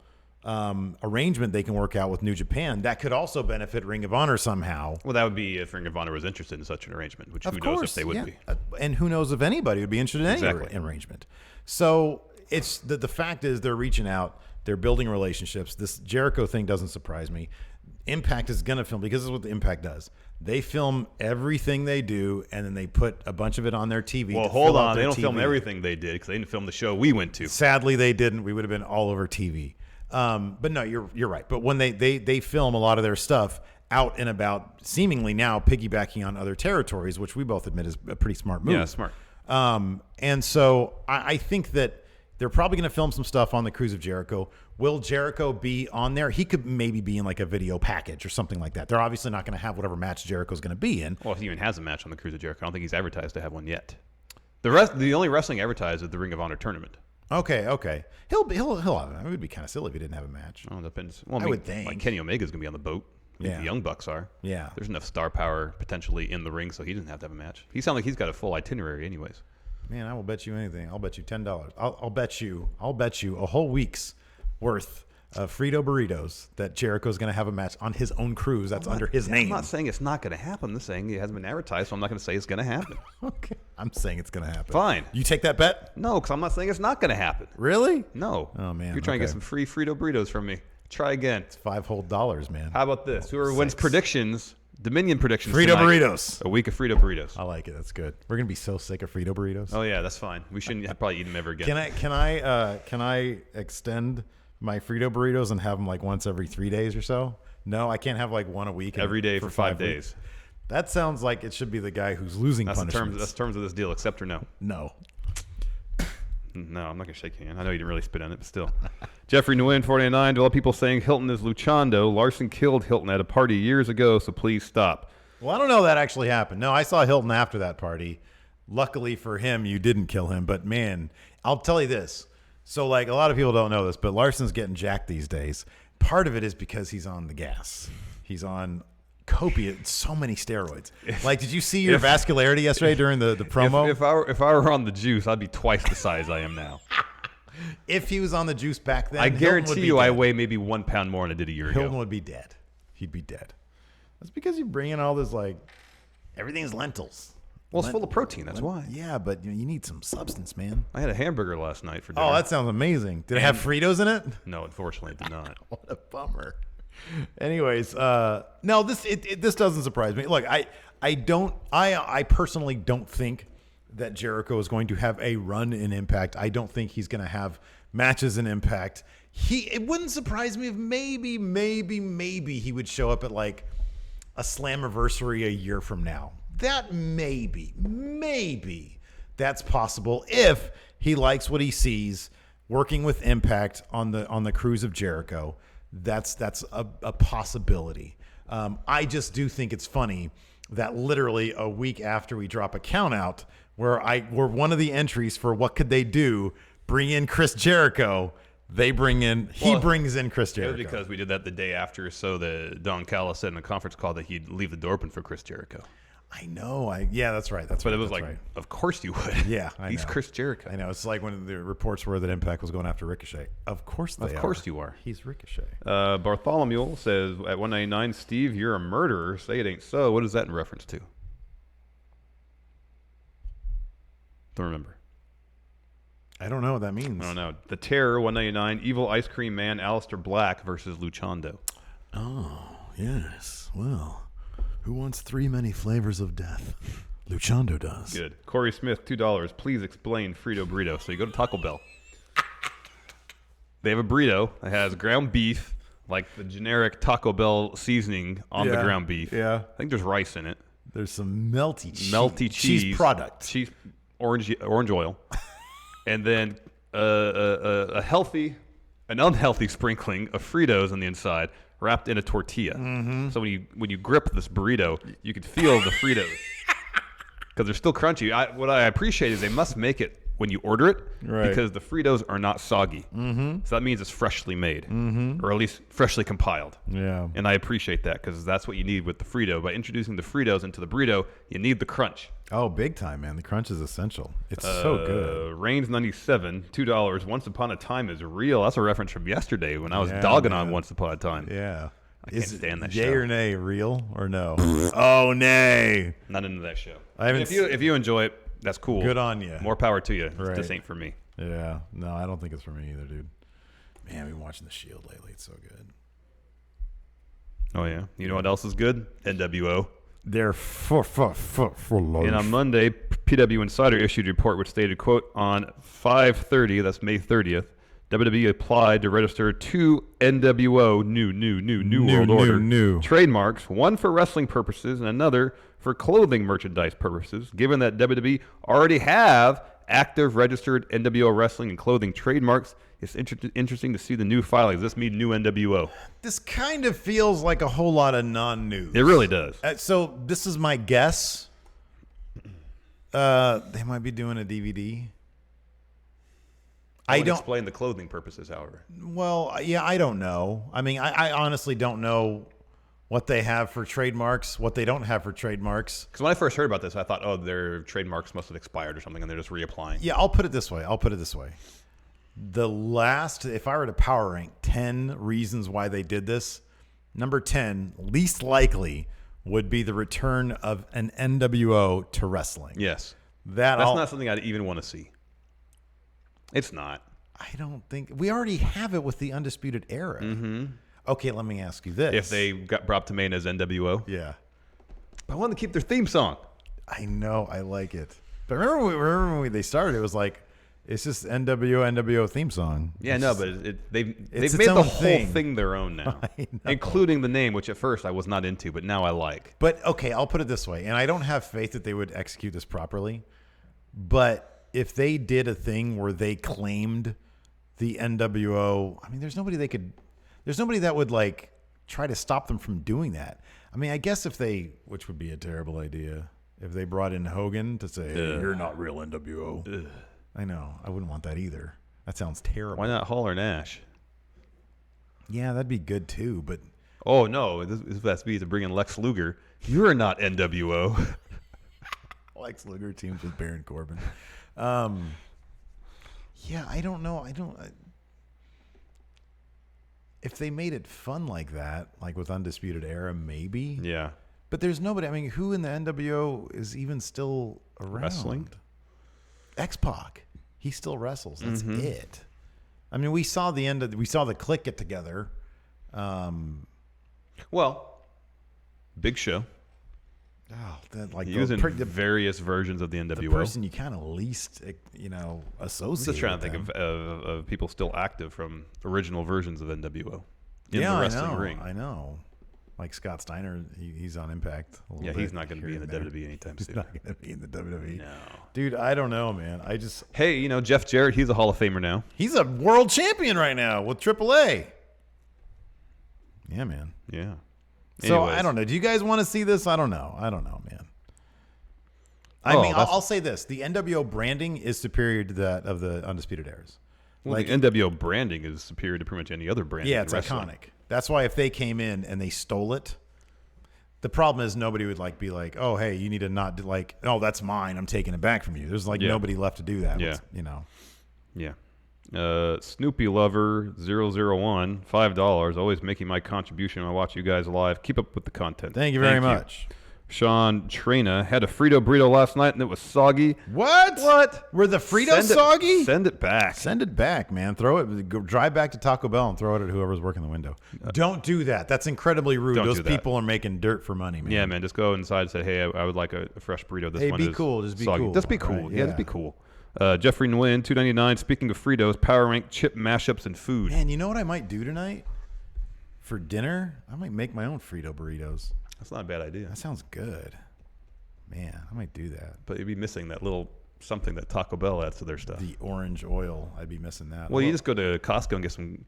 S5: arrangement they can work out with New Japan, that could also benefit Ring of Honor somehow.
S6: Well, that would be if Ring of Honor was interested in such an arrangement, which who knows if they would be.
S5: And who knows if anybody would be interested in any arrangement. So it's the fact is they're reaching out, they're building relationships. This Jericho thing doesn't surprise me. Impact is going to film because this is what the Impact does. They film everything they do, and then they put a bunch of it on their TV.
S6: Well, hold on. They don't film everything they did because they didn't film the show we went to.
S5: Sadly, they didn't. We would have been all over TV. But no, you're right. But when they film a lot of their stuff out and about, seemingly now piggybacking on other territories, which we both admit is a pretty smart move.
S6: Yeah, smart.
S5: And so I think that they're probably going to film some stuff on the Cruise of Jericho. Will Jericho be on there? He could maybe be in like a video package or something like that. They're obviously not going to have whatever match Jericho's going to be in.
S6: Well, if he even has a match on the Cruise of Jericho, I don't think he's advertised to have one yet. The only wrestling advertised is the Ring of Honor tournament.
S5: Okay. He'll have it. It would be kind of silly if he didn't have a match.
S6: Oh, it depends. Well,
S5: I would think.
S6: Like Kenny Omega's going to be on the boat. I think the Young Bucks are.
S5: Yeah.
S6: There's enough star power potentially in the ring, so he doesn't have to have a match. He sounds like he's got a full itinerary anyways.
S5: Man, I will bet you anything. I'll bet you $10. I'll bet you a whole week's worth of Frito burritos that Jericho's going to have a match on his own cruise. That's under his name.
S6: I'm not saying it's not going to happen. I'm saying it hasn't been advertised, so I'm not going to say it's going to happen.
S5: Okay. I'm saying it's going to happen.
S6: Fine.
S5: You take that bet?
S6: No, because I'm not saying it's not going to happen.
S5: Really?
S6: No.
S5: Oh, man.
S6: You're trying to get some free Frito burritos from me. Try again.
S5: It's $5 whole, man.
S6: How about this? Whoever wins predictions, Dominion predictions
S5: Frito
S6: tonight.
S5: burritos.
S6: A week of Frito burritos.
S5: I like it. That's good. We're going to be so sick of Frito burritos.
S6: Oh, yeah, that's fine. We shouldn't probably eat them ever again.
S5: Can I extend my Frito burritos and have them like once every 3 days or so? No, I can't have like one a week.
S6: Every day for 5 days.
S5: That sounds like it should be the guy who's losing punishments.
S6: That's terms of this deal, accept or no?
S5: No.
S6: No, I'm not going to shake your hand. I know you didn't really spit on it, but still. Jeffrey Nguyen, 49. To all people saying Hilton is Luchando, Larson killed Hilton at a party years ago, so please stop.
S5: Well, I don't know that actually happened. No, I saw Hilton after that party. Luckily for him, you didn't kill him. But, man, I'll tell you this. So, like, a lot of people don't know this, but Larson's getting jacked these days. Part of it is because he's on the gas. He's on so many steroids. Like, did you see your vascularity yesterday during the promo?
S6: If I were on the juice, I'd be twice the size I am now.
S5: If he was on the juice back then,
S6: I guarantee you I weigh maybe 1 pound more than I did a year ago.
S5: Hilton would be dead. He'd be dead. That's because you bring in all this, like, everything's lentils.
S6: Well, it's full of protein. That's why.
S5: Yeah, but you need some substance, man.
S6: I had a hamburger last night for dinner.
S5: Oh, that sounds amazing. Did it have Fritos in it?
S6: No, unfortunately, it did not.
S5: What a bummer. Anyways, no, this doesn't surprise me. Look, I personally don't think that Jericho is going to have a run in Impact. I don't think he's going to have matches in Impact. It wouldn't surprise me if maybe he would show up at like a Slammiversary a year from now. That maybe that's possible if he likes what he sees working with Impact on the Cruise of Jericho. That's a possibility. I just do think it's funny that literally a week after we drop a count out where one of the entries for what could they do, bring in Chris Jericho, he brings in Chris Jericho.
S6: It was because we did that the day after, so that Don Callis said in a conference call that he'd leave the door open for Chris Jericho.
S5: I know. Yeah, that's right. But
S6: it was like, of course you would.
S5: Yeah,
S6: he's Chris Jericho.
S5: I know. It's like when the reports were that Impact was going after Ricochet. Of course they are.
S6: Of course you are.
S5: He's Ricochet.
S6: Bartholomew says at 199, Steve, you're a murderer. Say it ain't so. What is that in reference to? Don't remember.
S5: I don't know what that means.
S6: I don't know. The Terror, 199, Evil Ice Cream Man, Aleister Black versus Luchando.
S5: Oh, yes. Well, who wants 3 many flavors of death? Luchando does.
S6: Good. Corey Smith, $2. Please explain Frito Burrito. So you go to Taco Bell. They have a burrito that has ground beef, like the generic Taco Bell seasoning on the ground beef.
S5: Yeah.
S6: I think there's rice in it.
S5: There's some melty cheese.
S6: Cheese
S5: product.
S6: Cheese, orange oil. And then an unhealthy sprinkling of Fritos on the inside, wrapped in a tortilla. Mm-hmm. So when you grip this burrito, you can feel the Fritos because they're still crunchy. What I appreciate is they must make it when you order it,
S5: right,
S6: because the Fritos are not soggy. Mm-hmm. So that means it's freshly made, or at least freshly compiled.
S5: Yeah. And
S6: I appreciate that because that's what you need with the Frito. By introducing the Fritos into the burrito, you need the crunch.
S5: Oh, big time, man. The crunch is essential. It's so good.
S6: Reigns 97, $2. Once Upon a Time is real. That's a reference from yesterday when I was dogging on Once Upon a Time.
S5: Yeah.
S6: I can't stand that show.
S5: Yay or nay, real or no? Oh, nay.
S6: Not into that show.
S5: If
S6: you enjoy it, that's cool.
S5: Good on you.
S6: More power to you.
S5: Right.
S6: This ain't for me.
S5: Yeah. No, I don't think it's for me either, dude. Man, I've been watching The Shield lately. It's so good.
S6: Oh, yeah. You know what else is good? NWO.
S5: They're for life.
S6: And on Monday, PW Insider issued a report which stated, quote, on 5/30, that's May 30th, WWE applied to register 2 NWO new World Order trademarks, one for wrestling purposes and another for clothing merchandise purposes. Given that WWE already have active registered NWO wrestling and clothing trademarks, it's interesting to see the new filings. Does this mean new NWO?
S5: This kind of feels like a whole lot of non-news.
S6: It really does.
S5: So this is my guess. They might be doing a DVD.
S6: I don't explain the clothing purposes, however.
S5: Well, yeah, I don't know. I mean, I honestly don't know what they have for trademarks, what they don't have for trademarks.
S6: Because when I first heard about this, I thought, oh, their trademarks must have expired or something, and they're just reapplying.
S5: Yeah, I'll put it this way. If I were to power rank 10 reasons why they did this, number 10, least likely, would be the return of an NWO to wrestling.
S6: Yes. That's not something I'd even want to see. It's not.
S5: I don't think we already have it with the Undisputed Era. Mm-hmm. Okay, let me ask you this:
S6: if they got brought to main as NWO,
S5: yeah,
S6: but I want to keep their theme song.
S5: I know, I like it. But remember when they started, it was like it's just NWO theme song.
S6: Yeah, no, but they've made the whole thing their own now, including the name, which at first I was not into, but now I like.
S5: But okay, I'll put it this way, and I don't have faith that they would execute this properly, but if they did a thing where they claimed the NWO, I mean, there's nobody that would like try to stop them from doing that. I mean, I guess which would be a terrible idea, if they brought in Hogan to say, hey, you're not real NWO. I know. I wouldn't want that either. That sounds terrible.
S6: Why not Hall or Nash?
S5: Yeah, that'd be good too, but.
S6: Oh, no. This has to be to bring in Lex Luger. You're not NWO.
S5: Lex Luger teams with Baron Corbin. Yeah, I don't know. If they made it fun like that, like with Undisputed Era, maybe.
S6: Yeah.
S5: But there's nobody. I mean, who in the NWO is even still around?
S6: Wrestling?
S5: X-Pac. He still wrestles. That's it. I mean, we saw the Click get together.
S6: Well, Big Show.
S5: Oh, that like
S6: He was in various versions of the NWO.
S5: the person you kind of least, associate.
S6: Just trying to
S5: with
S6: think
S5: them.
S6: of people still active from original versions of NWO in
S5: Yeah,
S6: the wrestling
S5: I know.
S6: ring.
S5: I know. Like Scott Steiner, he's on Impact. A little
S6: Yeah,
S5: bit
S6: he's not going to be
S5: here
S6: in the
S5: and there.
S6: WWE anytime
S5: He's
S6: soon.
S5: not going to be in the WWE.
S6: No.
S5: Dude, I don't know, man.
S6: Hey, you know, Jeff Jarrett, he's a Hall of Famer now.
S5: He's a world champion right now with AAA. Yeah, man.
S6: Yeah.
S5: So
S6: Anyways.
S5: I don't know. Do you guys want to see this? I don't know, man. I
S6: Oh,
S5: mean,
S6: that's-
S5: I'll say this: the NWO branding is superior to that of the Undisputed Eras.
S6: Well,
S5: like,
S6: the NWO branding is superior to pretty much any other brand.
S5: yeah,
S6: in
S5: it's
S6: wrestling.
S5: iconic. That's why if they came in and they stole it, the problem is nobody would be like, oh, hey, you need to not like, oh, that's mine. I'm taking it back from you. There's like
S6: Yeah.
S5: nobody left to do that.
S6: Yeah.
S5: You know.
S6: Yeah. Snoopy Lover 001, $5. Always making my contribution when I watch you guys live. Keep up with the content.
S5: Thank you very much.
S6: Sean Trina had a Frito burrito last night and it was soggy.
S5: What?
S6: What?
S5: Were the Fritos soggy?
S6: Send it back.
S5: Send it back, man. Throw it. Go, drive back to Taco Bell and throw it at whoever's working the window. Don't do that. That's incredibly rude.
S6: Don't
S5: Those
S6: do that.
S5: people are making dirt for money, man.
S6: Yeah, man. Just go inside and say, hey, I would like a fresh burrito. This
S5: Hey,
S6: one
S5: be
S6: is
S5: cool. Just be
S6: soggy.
S5: cool,
S6: Just be cool.
S5: right?
S6: Yeah, just be cool. Jeffrey Nguyen, $2.99. Speaking of Fritos, Power Rank chip mashups and food.
S5: Man, you know what I might do tonight for dinner? I might make my own Frito burritos.
S6: That's not a bad idea.
S5: That sounds good. Man, I might do that.
S6: But you'd be missing that little something that Taco Bell adds to their stuff.
S5: The orange oil, I'd be missing that.
S6: Well, you just go to Costco and get some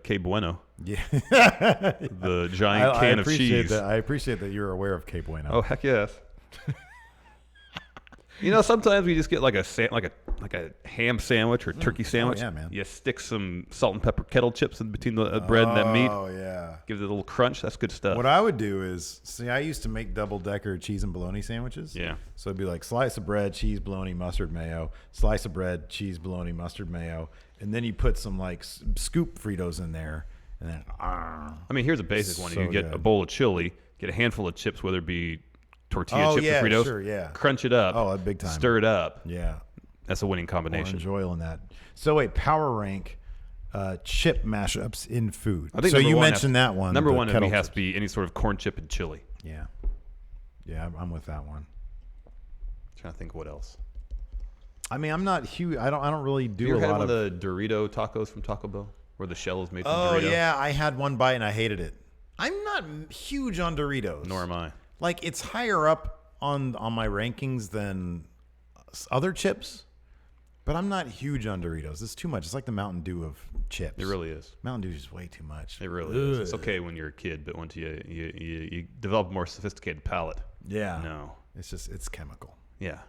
S6: Que Bueno,
S5: yeah.
S6: the giant can of
S5: appreciate
S6: cheese.
S5: that. I appreciate that you're aware of Cape Bueno.
S6: Oh, heck yes. You know, sometimes we just get like a ham sandwich or turkey sandwich.
S5: yeah, man.
S6: You stick some salt and pepper kettle chips in between the bread and that meat.
S5: Oh, yeah.
S6: Gives it a little crunch. That's good stuff.
S5: What I would do is, see, I used to make double-decker cheese and bologna sandwiches.
S6: Yeah.
S5: So it'd be like slice of bread, cheese, bologna, mustard, mayo, slice of bread, cheese, bologna, mustard, mayo, and then you put some like scoop Fritos in there, and then
S6: I mean, here's a basic one.
S5: So
S6: You get
S5: good.
S6: a bowl of chili, get a handful of chips, whether it be tortilla chips
S5: yeah,
S6: or Fritos.
S5: sure, yeah.
S6: Crunch it up.
S5: Oh, big time.
S6: Stir it up.
S5: yeah,
S6: That's a winning combination.
S5: orange oil in that. So wait, Power Rank chip mashups in food.
S6: I think
S5: so.
S6: number
S5: You
S6: one
S5: mentioned that one.
S6: Number
S5: the
S6: one to me
S5: kettle
S6: has
S5: chips.
S6: to be any sort of corn chip and chili.
S5: Yeah, I'm with that one.
S6: Trying to think what else.
S5: I mean, I'm not huge. I don't really do
S6: You
S5: a
S6: ever had
S5: lot
S6: one
S5: of.
S6: of the Dorito tacos from Taco Bell, where the shell is made from
S5: Oh
S6: Dorito?
S5: yeah, I had one bite and I hated it. I'm not huge on Doritos.
S6: Nor am I.
S5: Like it's higher up on my rankings than other chips, but I'm not huge on Doritos. It's too much. It's like the Mountain Dew of chips.
S6: It really is.
S5: Mountain Dew is just way too much.
S6: It really is. It's okay when you're a kid, but once you develop a more sophisticated palate.
S5: Yeah.
S6: No.
S5: It's chemical.
S6: Yeah.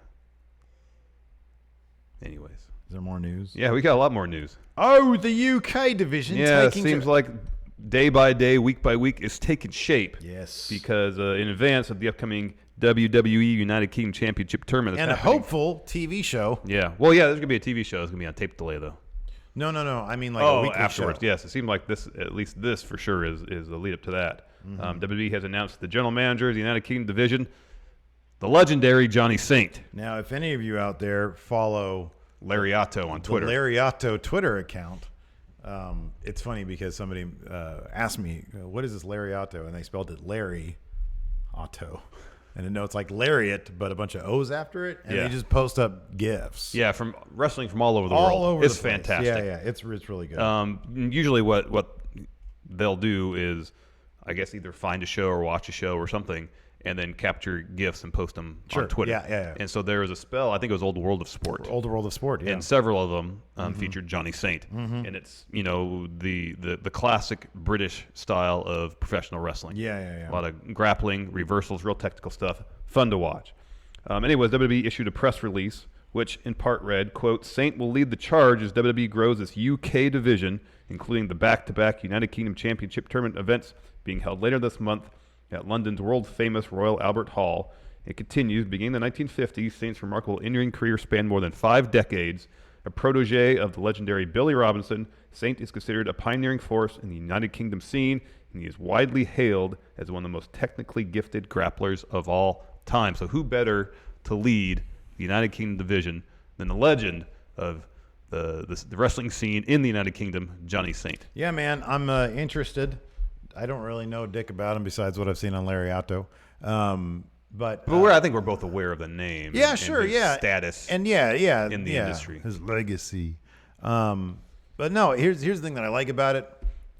S6: Anyways.
S5: Is there more news?
S6: Yeah, we got a lot more news.
S5: Oh, the UK division.
S6: Yeah, it
S5: taking
S6: seems like day by day, week by week is taking shape.
S5: Yes.
S6: Because in advance of the upcoming WWE United Kingdom Championship tournament that's
S5: and a
S6: happening.
S5: hopeful TV show.
S6: Yeah. Well, yeah, there's going to be a TV show. It's going to be on tape delay, though.
S5: No. I mean like a weekly
S6: afterwards.
S5: show.
S6: Yes, it seemed like this, at least this for sure, is the lead up to that.
S5: Mm-hmm.
S6: WWE has announced the general manager of the United Kingdom division, the legendary Johnny Saint,
S5: Now, if any of you out there follow
S6: Lariato on Twitter.
S5: the Lariato Twitter account, it's funny because somebody asked me, what is this Lariato? And they spelled it Larry Otto. And it's like lariat, but a bunch of O's after it. And
S6: Yeah.
S5: they just post up GIFs.
S6: Yeah, from wrestling from all over the world.
S5: All over
S6: It's
S5: the place.
S6: fantastic.
S5: Yeah. It's really good.
S6: Usually what they'll do is, I guess, either find a show or watch a show or something, and then capture GIFs and post them
S5: Sure.
S6: on Twitter.
S5: Yeah.
S6: And so there was a spell, I think it was Old World of Sport.
S5: Old World of Sport, yeah.
S6: And several of them featured Johnny Saint. And it's, the classic British style of professional wrestling.
S5: Yeah.
S6: A lot of grappling, reversals, real technical stuff. Fun to watch. Anyways, WWE issued a press release, which in part read, quote, Saint will lead the charge as WWE grows its UK division, including the back-to-back United Kingdom Championship Tournament events being held later this month at London's world-famous Royal Albert Hall. It continues, beginning in the 1950s, Saint's remarkable in-ring career spanned more than 5 decades. A protege of the legendary Billy Robinson, Saint is considered a pioneering force in the United Kingdom scene, and he is widely hailed as one of the most technically gifted grapplers of all time. So who better to lead the United Kingdom division than the legend of the wrestling scene in the United Kingdom, Johnny Saint?
S5: Yeah, man, I'm interested. I don't really know dick about him besides what I've seen on Lariato. But
S6: I think we're both aware of the name.
S5: Yeah,
S6: and
S5: sure,
S6: his
S5: yeah.
S6: status.
S5: And yeah,
S6: in the industry.
S5: his legacy. But no, here's the thing that I like about it.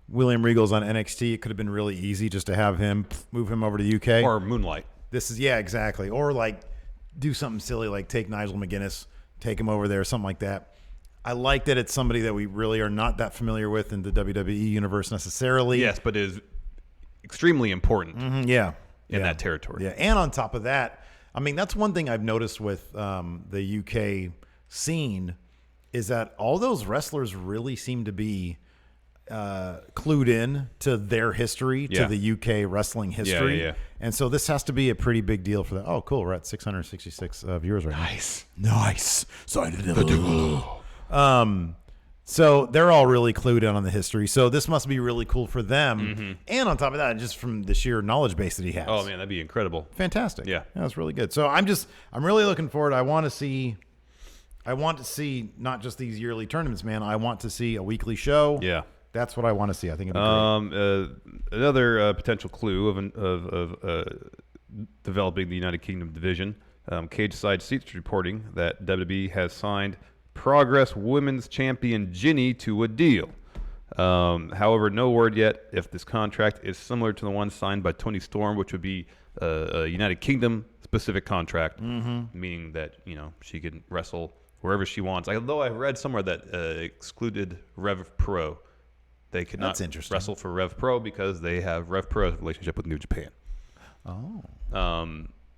S5: William Regal's on NXT. It could have been really easy just to have him move him over to the UK
S6: Or Moonlight.
S5: This is exactly. Or like do something silly like take Nigel McGuinness, take him over there, something like that. I like that it's somebody that we really are not that familiar with in the WWE universe necessarily.
S6: Yes, but is extremely important
S5: in
S6: that territory.
S5: Yeah, and on top of that, I mean, that's one thing I've noticed with the UK scene is that all those wrestlers really seem to be clued in to their history, to the UK wrestling history.
S6: Yeah.
S5: And so this has to be a pretty big deal for them. Oh, cool. We're at 666 viewers right now. Nice. So they're all really clued in on the history. So this must be really cool for them.
S6: Mm-hmm.
S5: And on top of that, just from the sheer knowledge base that he has.
S6: Oh man, that'd be incredible.
S5: Fantastic.
S6: Yeah.
S5: That's really good. So I'm really looking forward. I want to see not just these yearly tournaments, man. I want to see a weekly show.
S6: Yeah.
S5: That's what I want to see. I think it'd be great.
S6: Another potential clue of developing the United Kingdom division. Cage Side Seats reporting that WWE has signed Progress Women's Champion Ginny to a deal. However, no word yet if this contract is similar to the one signed by Toni Storm, which would be a United Kingdom specific contract, meaning that she can wrestle wherever she wants. Although I read somewhere that excluded Rev Pro. They could not wrestle for Rev Pro because they have Rev Pro's relationship with New Japan.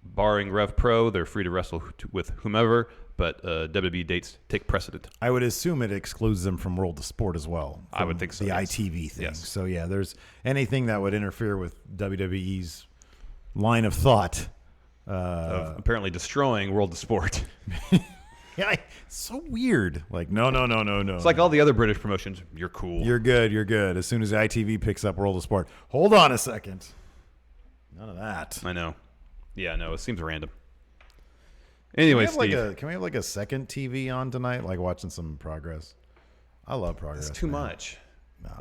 S6: Barring Rev Pro, they're free to wrestle with whomever, but WWE dates take precedent.
S5: I would assume it excludes them from World of Sport as well.
S6: I would think so.
S5: The
S6: Yes.
S5: ITV thing.
S6: Yes.
S5: So yeah, there's anything that would interfere with WWE's line of thought.
S6: Of apparently destroying World of Sport.
S5: Yeah, it's so weird. Like, no.
S6: It's like all the other British promotions. You're cool.
S5: You're good. As soon as ITV picks up World of Sport. Hold on a second. None of that.
S6: I know. Yeah, no, it seems random. Anyway, Steve.
S5: Can we have like a second TV on tonight? Like watching some Progress. I love Progress.
S6: That's too
S5: man.
S6: much.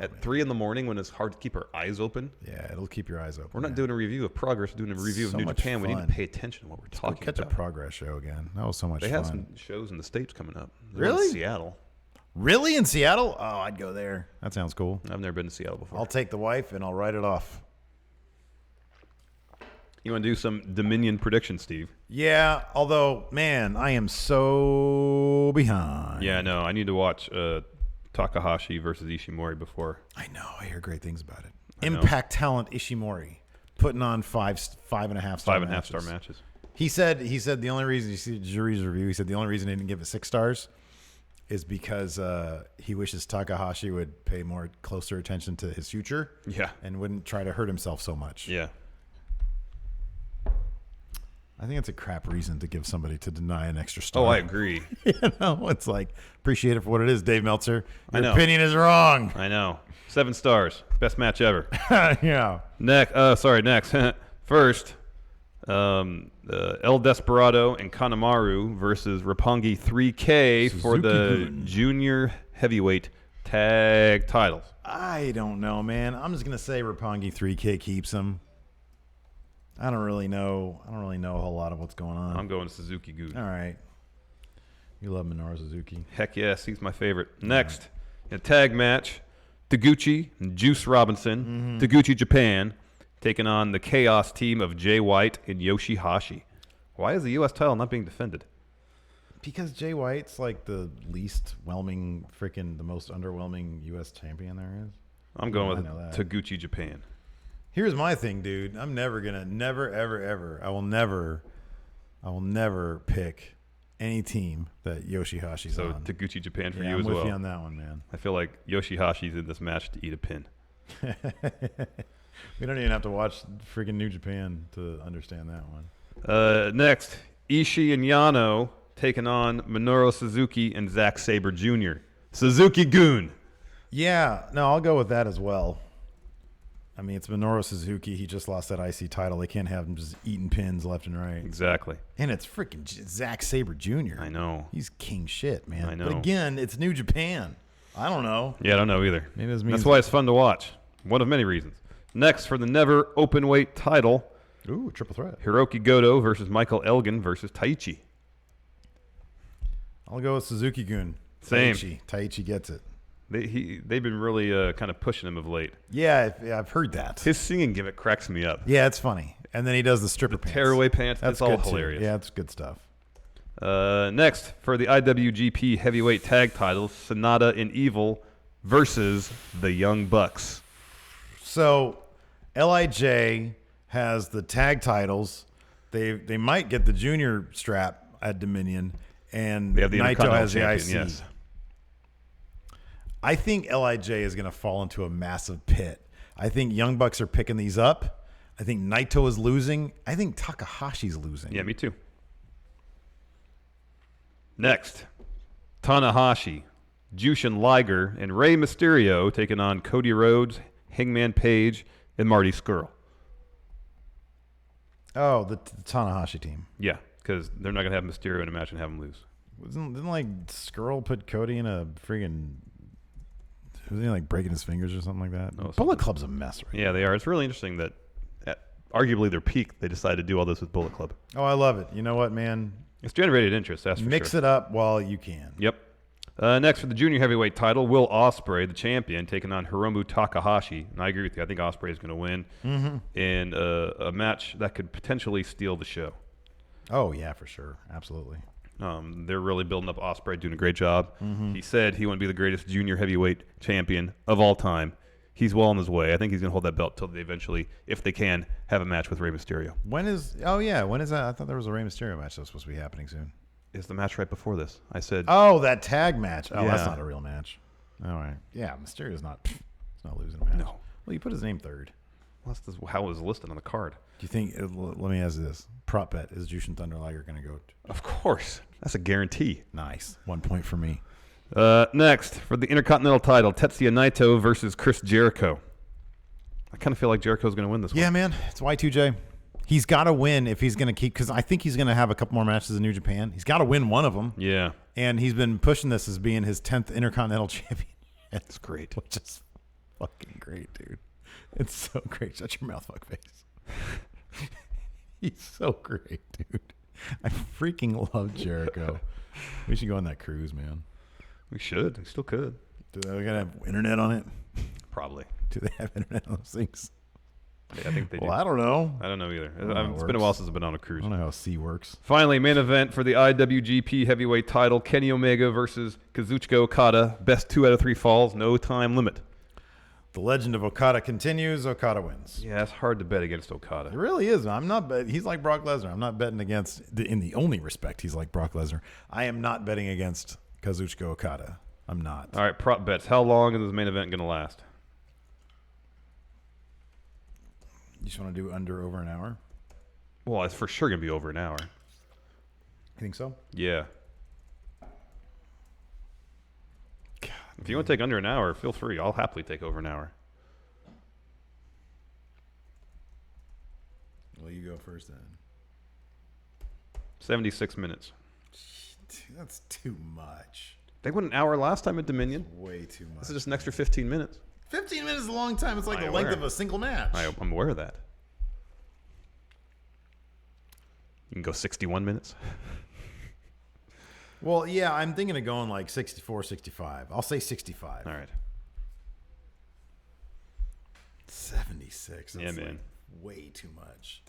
S6: At 3 a.m. when it's hard to keep our eyes open.
S5: Yeah, it'll keep your eyes open.
S6: We're not doing a review of Progress. We're doing a review
S5: So
S6: of New
S5: much
S6: Japan. We need
S5: fun.
S6: to pay attention to what we're
S5: Go
S6: talking
S5: catch
S6: about.
S5: a Progress show again. That was so much
S6: They
S5: fun.
S6: have some shows in the States coming up. There's one in
S5: Really?
S6: Seattle.
S5: Really? In Seattle? Oh, I'd go there. That sounds cool.
S6: I've never been to Seattle before.
S5: I'll take the wife and I'll write it off.
S6: You want to do some Dominion predictions, Steve?
S5: Yeah, although, man, I am so behind.
S6: Yeah, no, I need to watch Takahashi versus Ishimori before.
S5: I know. I hear great things about it.
S6: I know.
S5: Impact talent Ishimori putting on 5.5 star
S6: 5.5 star matches.
S5: He said the only reason, you see the jury's review, he said the only reason he didn't give it 6 stars is because he wishes Takahashi would pay more closer attention to his future.
S6: Yeah.
S5: And wouldn't try to hurt himself so much.
S6: Yeah.
S5: I think it's a crap reason to give somebody to deny an extra star.
S6: Oh, I agree.
S5: It's like, appreciate it for what it is, Dave Meltzer.
S6: I
S5: Your
S6: know.
S5: opinion is wrong.
S6: I know. 7 stars. Best match ever.
S5: Yeah.
S6: Next. First, El Desperado and Kanemaru versus Roppongi 3K for the
S5: Suzuki-gun.
S6: junior heavyweight tag titles.
S5: I don't know, man. I'm just going to say Roppongi 3K keeps him. I don't really know a whole lot of what's going on.
S6: I'm going Suzuki-gun.
S5: All right. You love Minoru Suzuki.
S6: Heck yes, he's my favorite. Next, in a tag match, Taguchi and Juice Robinson, Taguchi Japan, taking on the Chaos team of Jay White and Yoshihashi. Why is the U.S. title not being defended?
S5: Because Jay White's like the most underwhelming U.S. champion there is.
S6: I'm going
S5: I
S6: with
S5: know that.
S6: Taguchi Japan.
S5: Here's my thing, dude. I'm never ever. I will never pick any team that Yoshihashi's
S6: So
S5: on.
S6: Taguchi Japan for
S5: Yeah,
S6: you
S5: I'm
S6: as
S5: with
S6: well.
S5: you on that one, man.
S6: I feel like Yoshihashi's in this match to eat a pin.
S5: We don't even have to watch freaking New Japan to understand that one.
S6: Next, Ishii and Yano taking on Minoru Suzuki and Zack Sabre Jr. Suzuki-gun.
S5: Yeah, no, I'll go with that as well. I mean, it's Minoru Suzuki. He just lost that IC title. They can't have him just eating pins left and right.
S6: Exactly.
S5: And it's freaking Zack Sabre Jr.
S6: I know.
S5: He's king shit, man.
S6: I know.
S5: But again, it's New Japan. I don't know.
S6: Yeah, I don't know either.
S5: Maybe this
S6: That's
S5: means-
S6: why it's fun to watch. One of many reasons. Next, for the never open weight title,
S5: Ooh, triple threat.
S6: Hiroki Goto versus Michael Elgin versus Taichi.
S5: I'll go with Suzuki-gun.
S6: Same.
S5: Taichi gets it.
S6: They've been really kind of pushing him of late.
S5: Yeah, I've heard that.
S6: His singing gimmick cracks me up.
S5: Yeah, it's funny. And then he does the stripper pants.
S6: Tearaway pants. That's all
S5: good,
S6: hilarious.
S5: Too. Yeah, it's good stuff.
S6: Next, for the IWGP Heavyweight Tag Titles, Sonata and Evil versus the Young Bucks.
S5: So, LIJ has the tag titles. They might get the junior strap at Dominion, and
S6: They have the
S5: Naito has the
S6: Intercontinental
S5: IC.
S6: Champion, yes.
S5: I think LIJ is going to fall into a massive pit. I think Young Bucks are picking these up. I think Naito is losing. I think Takahashi's losing.
S6: Yeah, me too. Next, Tanahashi, Jushin Liger, and Rey Mysterio taking on Cody Rhodes, Hangman Page, and Marty Scurll.
S5: Oh, the Tanahashi team.
S6: Yeah, because they're not going to have Mysterio in a match and have him lose.
S5: Didn't like Skrull put Cody in a friggin' was he like breaking his fingers or something like that?
S6: No,
S5: Bullet Club's a mess, right?
S6: Yeah, they are. It's really interesting that at arguably their peak, they decided to do all this with Bullet Club.
S5: Oh, I love it. You know what, man?
S6: It's generated interest, that's for
S5: Mix
S6: sure.
S5: it up while you can.
S6: Yep. Next, for the junior heavyweight title, Will Ospreay, the champion, taking on Hiromu Takahashi. And I agree with you. I think Ospreay is going to win in a match that could potentially steal the show.
S5: Oh, yeah, for sure. Absolutely.
S6: They're really building up Ospreay, doing a great job. He said he want to be the greatest junior heavyweight champion of all time. He's well on his way. I think he's going to hold that belt till they eventually, if they can, have a match with Rey Mysterio.
S5: When is that? I thought there was a Rey Mysterio match that was supposed to be happening soon.
S6: Is the match right before this? I said.
S5: Oh, that tag match. Oh, that's
S6: Yeah.
S5: not a real match. All right. Yeah, Mysterio's not. He's not losing a match.
S6: No.
S5: Well, you put his name third.
S6: Well, that's how it was listed on the card.
S5: Do you think? Let me ask you this: prop bet is Jushin Thunder Liger going to go?
S6: Of course. That's a guarantee.
S5: Nice. 1 point for me.
S6: Next, for the Intercontinental title, Tetsuya Naito versus Chris Jericho. I kind of feel like Jericho's going to win this one.
S5: Yeah, man. It's Y2J. He's got to win if he's going to keep, because I think he's going to have a couple more matches in New Japan. He's got to win one of them.
S6: Yeah.
S5: And he's been pushing this as being his 10th Intercontinental Champion.
S6: That's great.
S5: Which is fucking great, dude. It's so great. Shut your mouth, fuckface. He's so great, dude. I freaking love Jericho. We should go on that cruise, man.
S6: We should. We still could.
S5: Do they got to have internet on it?
S6: Probably.
S5: Do they have internet on those things?
S6: Yeah, I think they do.
S5: Well, I don't know.
S6: I don't know either.
S5: know how it
S6: It's been a
S5: works.
S6: while since I've been on a cruise.
S5: I don't know how C works.
S6: Finally, main event for the IWGP Heavyweight title, Kenny Omega versus Kazuchika Okada. Best 2 out of 3 falls, no time limit.
S5: The legend of Okada continues. Okada wins.
S6: Yeah, it's hard to bet against
S5: It
S6: Okada.
S5: really is. I'm not bet. He's like Brock Lesnar. I'm not betting against. In the only respect, he's like Brock Lesnar. I am not betting against Kazuchika Okada. I'm not.
S6: All right, prop bets. How long is this main event going to last?
S5: You just want to do under over an hour?
S6: Well, it's for sure going to be over an hour.
S5: You think so?
S6: Yeah. If you want to take under an hour, feel free. I'll happily take over an hour.
S5: Well, you go first then.
S6: 76 minutes.
S5: That's too much.
S6: They went an hour last time at Dominion.
S5: Way too much.
S6: This is just an extra 15 minutes.
S5: 15 minutes is a long time. It's like
S6: I'm
S5: the length
S6: aware.
S5: of a single match.
S6: I'm aware of that. You can go 61 minutes.
S5: Well, yeah, I'm thinking of going like 64, 65. I'll say 65.
S6: All right.
S5: 76. That's
S6: Yeah, man.
S5: like way too much.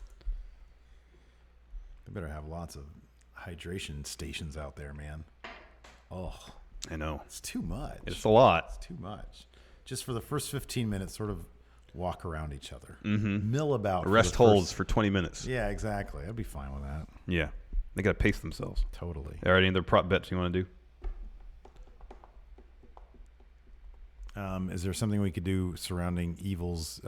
S5: They better have lots of hydration stations out there, man. Oh,
S6: I know.
S5: it's too much.
S6: It's a lot.
S5: It's too much. Just for the first 15 minutes, sort of walk around each other. Mm-hmm. Mill about. for
S6: Rest
S5: the
S6: holds
S5: first-
S6: for 20 minutes.
S5: Yeah, exactly. I'd be fine with that.
S6: Yeah. They got to pace themselves.
S5: Totally.
S6: All right, any other prop bets you want to do?
S5: Is there something we could do surrounding Evil's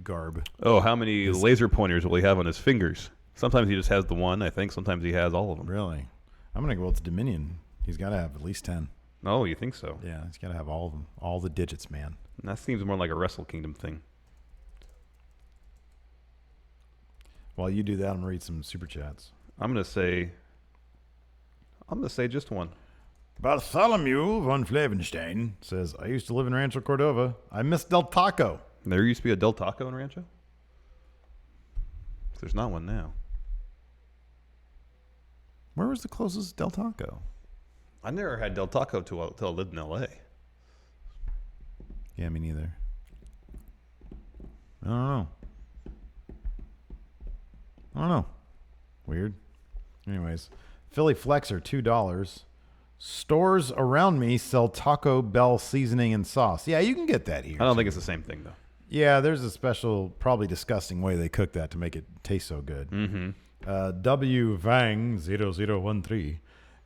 S5: garb?
S6: Oh, how many laser pointers will he have on his fingers? Sometimes he just has the one, I think. Sometimes he has all of them.
S5: Really? I'm going to go with Dominion. He's got to have at least 10.
S6: Oh, you think so?
S5: Yeah, he's got to have all of them. All the digits, man.
S6: That seems more like a Wrestle Kingdom thing.
S5: While you do that, I'm going to read some super chats.
S6: I'm gonna say just one.
S5: Bartholomew von Flavenstein says, I used to live in Rancho Cordova. I miss Del Taco.
S6: There used to be a Del Taco in Rancho? There's not one now.
S5: Where was the closest Del Taco?
S6: I never had Del Taco till I lived in L.A.
S5: Yeah, me neither. I don't know. Weird. Anyways, Philly Flexer, $2. Stores around me sell Taco Bell seasoning and sauce. Yeah, you can get that here.
S6: I don't think it's the same thing, though.
S5: Yeah, there's a special, probably disgusting way they cook that to make it taste so good. W Vang 0013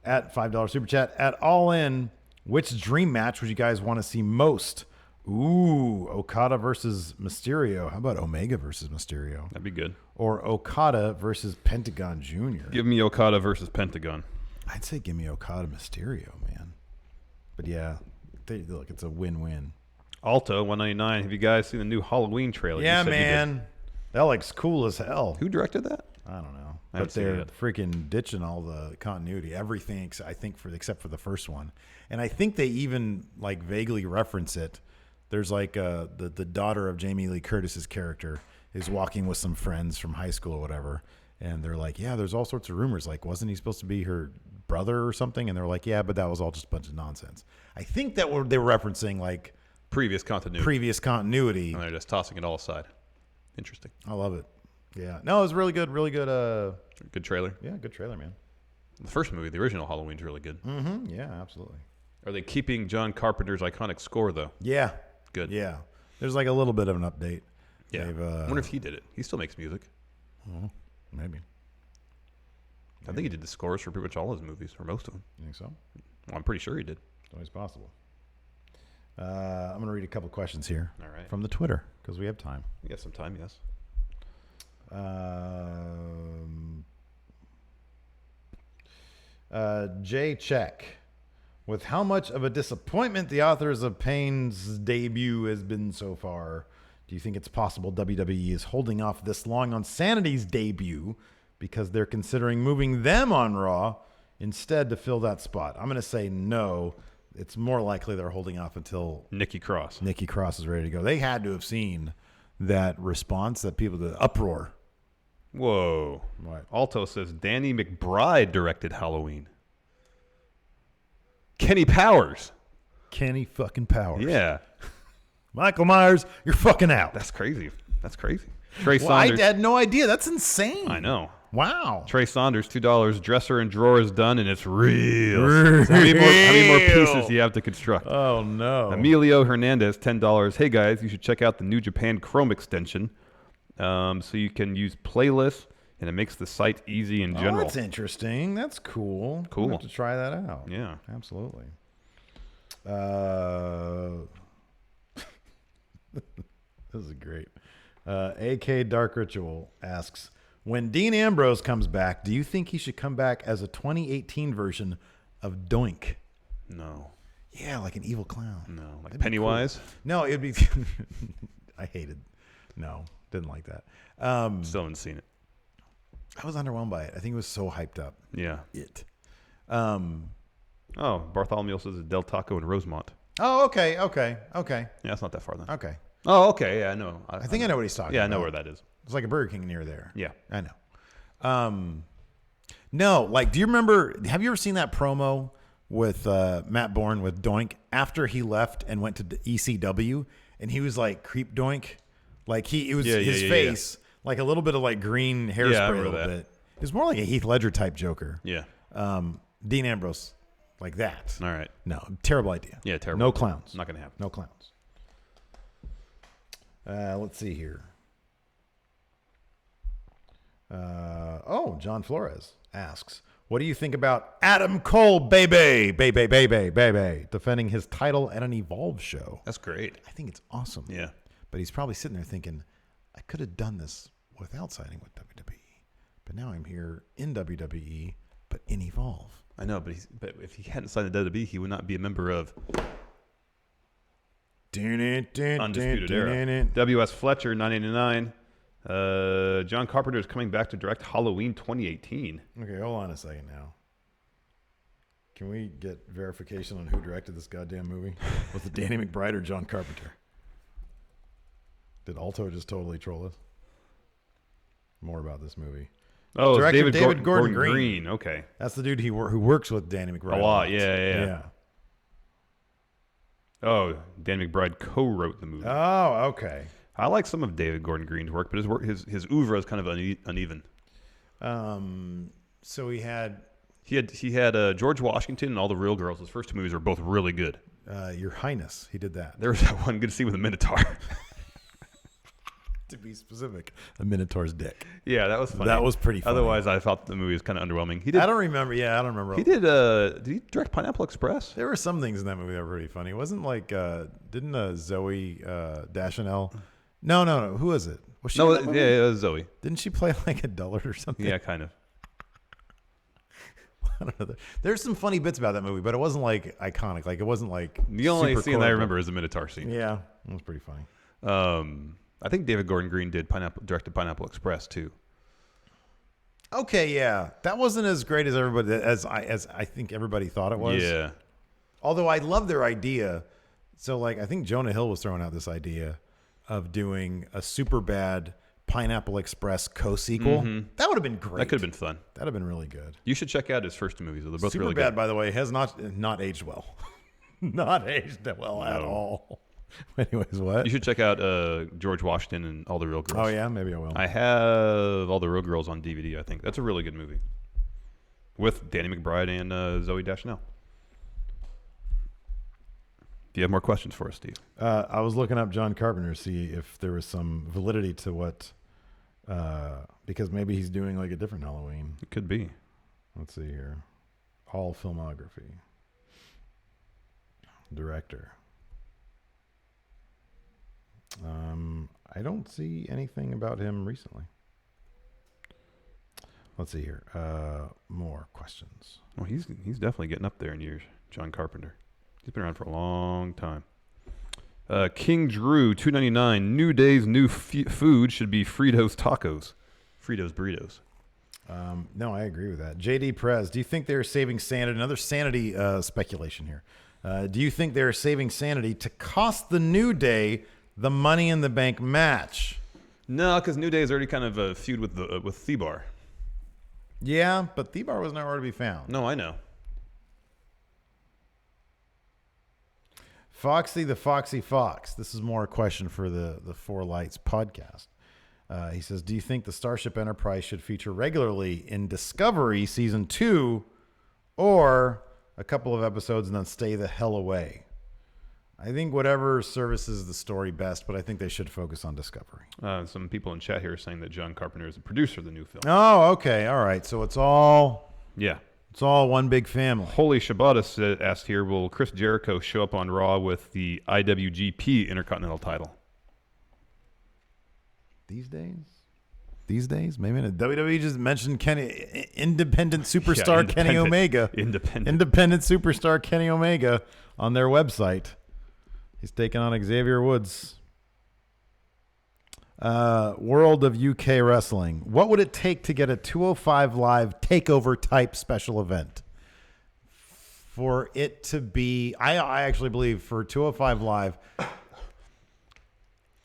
S5: at $5 super chat at All In. Which dream match would you guys want to see most? Ooh, Okada versus Mysterio. How about Omega versus Mysterio?
S6: That'd be good.
S5: Or Okada versus Pentagon Jr.
S6: Give me Okada versus Pentagon.
S5: I'd say give me Okada Mysterio, man. But yeah, look, it's a win-win.
S6: Alto 199. Have you guys seen the new Halloween trailer?
S5: Yeah, man. That looks cool as hell.
S6: Who directed that?
S5: I don't know.
S6: I
S5: But
S6: haven't seen it
S5: they're
S6: yet.
S5: freaking ditching all the continuity. Everything, I think, except for the first one. And I think they even like vaguely reference it. There's like the daughter of Jamie Lee Curtis's character is walking with some friends from high school or whatever. And they're like, yeah, there's all sorts of rumors. Like, wasn't he supposed to be her brother or something? And they're like, yeah, but that was all just a bunch of nonsense. I think that they were referencing like
S6: Previous continuity.
S5: continuity.
S6: And they're just tossing it all aside. Interesting.
S5: I love it. Yeah. No, it was really good. Really good.
S6: Good trailer.
S5: Yeah, good trailer, man.
S6: The first movie, the original Halloween's really good.
S5: Mm-hmm. Yeah, absolutely.
S6: Are they keeping John Carpenter's iconic score, though?
S5: Yeah.
S6: Good.
S5: Yeah. There's like a little bit of an update.
S6: Yeah.
S5: They've,
S6: I wonder if he did it. He still makes music.
S5: Maybe.
S6: I think he did the scores for pretty much all his movies, or most of them.
S5: You think so?
S6: Well, I'm pretty sure he did.
S5: It's always possible. I'm going to read a couple questions here.
S6: All right.
S5: From the Twitter, because we have time.
S6: We got some time, yes.
S5: Jay Check. With how much of a disappointment the Authors of Pain's debut has been so far, do you think it's possible WWE is holding off this long on Sanity's debut because they're considering moving them on Raw instead to fill that spot? I'm going to say no. It's more likely they're holding off until
S6: Nikki Cross.
S5: Nikki Cross is ready to go. They had to have seen that response, that people, the uproar.
S6: Whoa.
S5: What?
S6: Alto says Danny McBride directed Halloween. Kenny Powers.
S5: Kenny fucking Powers.
S6: Yeah.
S5: Michael Myers, you're fucking out.
S6: That's crazy. That's crazy. Trey
S5: Well, I
S6: Saunders.
S5: had no idea. That's insane.
S6: I know.
S5: Wow.
S6: Trey Saunders, $2. Dresser and drawer is done, and it's real. How many more pieces do you have to construct?
S5: Oh, no.
S6: Emilio Hernandez, $10. Hey, guys, you should check out the New Japan Chrome extension so you can use playlists, and it makes the site easy in general.
S5: Oh, that's interesting. That's cool.
S6: Cool.
S5: I'll have to try that out.
S6: Yeah.
S5: Absolutely. This is great. AK Dark Ritual asks, when Dean Ambrose comes back, do you think he should come back as a 2018 version of Doink?
S6: No.
S5: Yeah, like an evil clown.
S6: No. Like
S5: That'd be
S6: Pennywise?
S5: cool. No, it'd be. I hated. No, didn't like that.
S6: Still haven't seen it.
S5: I was underwhelmed by it. I think it was so hyped up.
S6: Yeah.
S5: Oh,
S6: Bartholomew says it's Del Taco and Rosemont.
S5: okay.
S6: Yeah, it's not that far then.
S5: Okay.
S6: Oh, okay. Yeah, I know.
S5: I think I know what he's talking about.
S6: Yeah, I know where that is.
S5: It's like a Burger King near there.
S6: Yeah.
S5: I know. No, like, do you remember, have you ever seen that promo with Matt Bourne with Doink after he left and went to the ECW and he was like Creep Doink? Like his face, like a little bit of like green hairspray
S6: Yeah, I
S5: a
S6: remember
S5: little
S6: that.
S5: bit. It was more like a Heath Ledger type Joker.
S6: Yeah.
S5: Dean Ambrose, like that.
S6: All right.
S5: No, terrible idea.
S6: Yeah, terrible.
S5: No
S6: idea.
S5: clowns.
S6: Not going to happen.
S5: No clowns. Let's see here. John Flores asks, what do you think about Adam Cole, baby, defending his title at an Evolve show?
S6: That's great.
S5: I think it's awesome.
S6: Yeah.
S5: But he's probably sitting there thinking, I could have done this without signing with WWE. But now I'm here in WWE, but in Evolve.
S6: I know, but if he hadn't signed the WWE, he would not be a member of Undisputed Era. W.S. Fletcher, $9.89. John Carpenter is coming back to direct Halloween 2018.
S5: Okay, hold on a second now. Can we get verification on who directed this goddamn movie? Was it Danny McBride or John Carpenter? Did Alto just totally troll us? more about this movie.
S6: Oh, it's
S5: Director
S6: David
S5: Gordon
S6: Gordon
S5: Green.
S6: Green. Okay.
S5: That's the dude who works with Danny McBride
S6: A lot. Yeah.
S5: Yeah.
S6: Oh, Danny McBride co-wrote the movie.
S5: Oh, okay.
S6: I like some of David Gordon Green's work, but his oeuvre is kind of uneven.
S5: So he had
S6: George Washington and All the Real Girls. His first two movies are both really good.
S5: Your Highness. He did that.
S6: There was that one good scene with a Minotaur.
S5: To be specific, a Minotaur's dick.
S6: Yeah, that was funny.
S5: That was pretty funny.
S6: Otherwise, I thought the movie was kind of underwhelming.
S5: I don't remember. Yeah, I don't remember.
S6: He did he direct Pineapple Express?
S5: There were some things in that movie that were pretty funny. It wasn't like didn't Zoe Deschanel? No. Who was it? Was she?
S6: No,
S5: in that movie?
S6: it was Zoe.
S5: Didn't she play like a dullard or something?
S6: Yeah, kind of.
S5: I don't know. There's some funny bits about that movie, but it wasn't like iconic. Like it wasn't like
S6: The only
S5: super
S6: scene I
S5: quotable.
S6: remember is the Minotaur scene.
S5: Yeah, it was pretty funny.
S6: I think David Gordon Green directed Pineapple Express too.
S5: Okay, yeah, that wasn't as great as I think everybody thought it was.
S6: Yeah.
S5: Although I love their idea. So like I think Jonah Hill was throwing out this idea of doing a super bad Pineapple Express co-sequel. That would have been great.
S6: That could have been fun.
S5: That'd have been really good.
S6: You should check out his first two movies. They're both
S5: Super
S6: really
S5: bad,
S6: good.
S5: by the way, has not aged well. Not aged well at all. Anyways, what?
S6: You should check out George Washington and All the Real Girls.
S5: Oh yeah, maybe I will.
S6: I have All the Real Girls on DVD, I think. That's a really good movie. With Danny McBride and Zoe Deschanel. Do you have more questions for us, Steve?
S5: I was looking up John Carpenter to see if there was some validity to what, because maybe he's doing like a different Halloween.
S6: It could be.
S5: Let's see here. All filmography. Director. I don't see anything about him recently. Let's see here. More questions.
S6: Well, he's definitely getting up there in years, John Carpenter. He's been around for a long time. King Drew, $2.99. New Day's new food should be Fritos tacos. Fritos burritos.
S5: No, I agree with that. JD Perez, do you think they're saving sanity? Another sanity speculation here. Do you think they're saving sanity to cost the New Day the Money in the Bank match?
S6: No, because New Day is already kind of a feud with Thebar.
S5: Yeah, but Thebar was nowhere to be found.
S6: No, I know.
S5: Foxy the Foxy Fox. This is more a question for the Four Lights podcast. He says, do you think the Starship Enterprise should feature regularly in Discovery Season 2 or a couple of episodes and then stay the hell away? I think whatever services the story best, but I think they should focus on Discovery.
S6: Some people in chat here are saying that John Carpenter is the producer of the new film.
S5: Oh, okay. All right. So it's all one big family.
S6: Holy Shabbat asked here, will Chris Jericho show up on Raw with the IWGP Intercontinental title?
S5: These days? Maybe not. WWE just mentioned independent superstar Kenny Omega. Independent superstar Kenny Omega on their website. He's taking on Xavier Woods. World of UK Wrestling. What would it take to get a 205 Live takeover type special event? For it to be, I actually believe for 205 Live,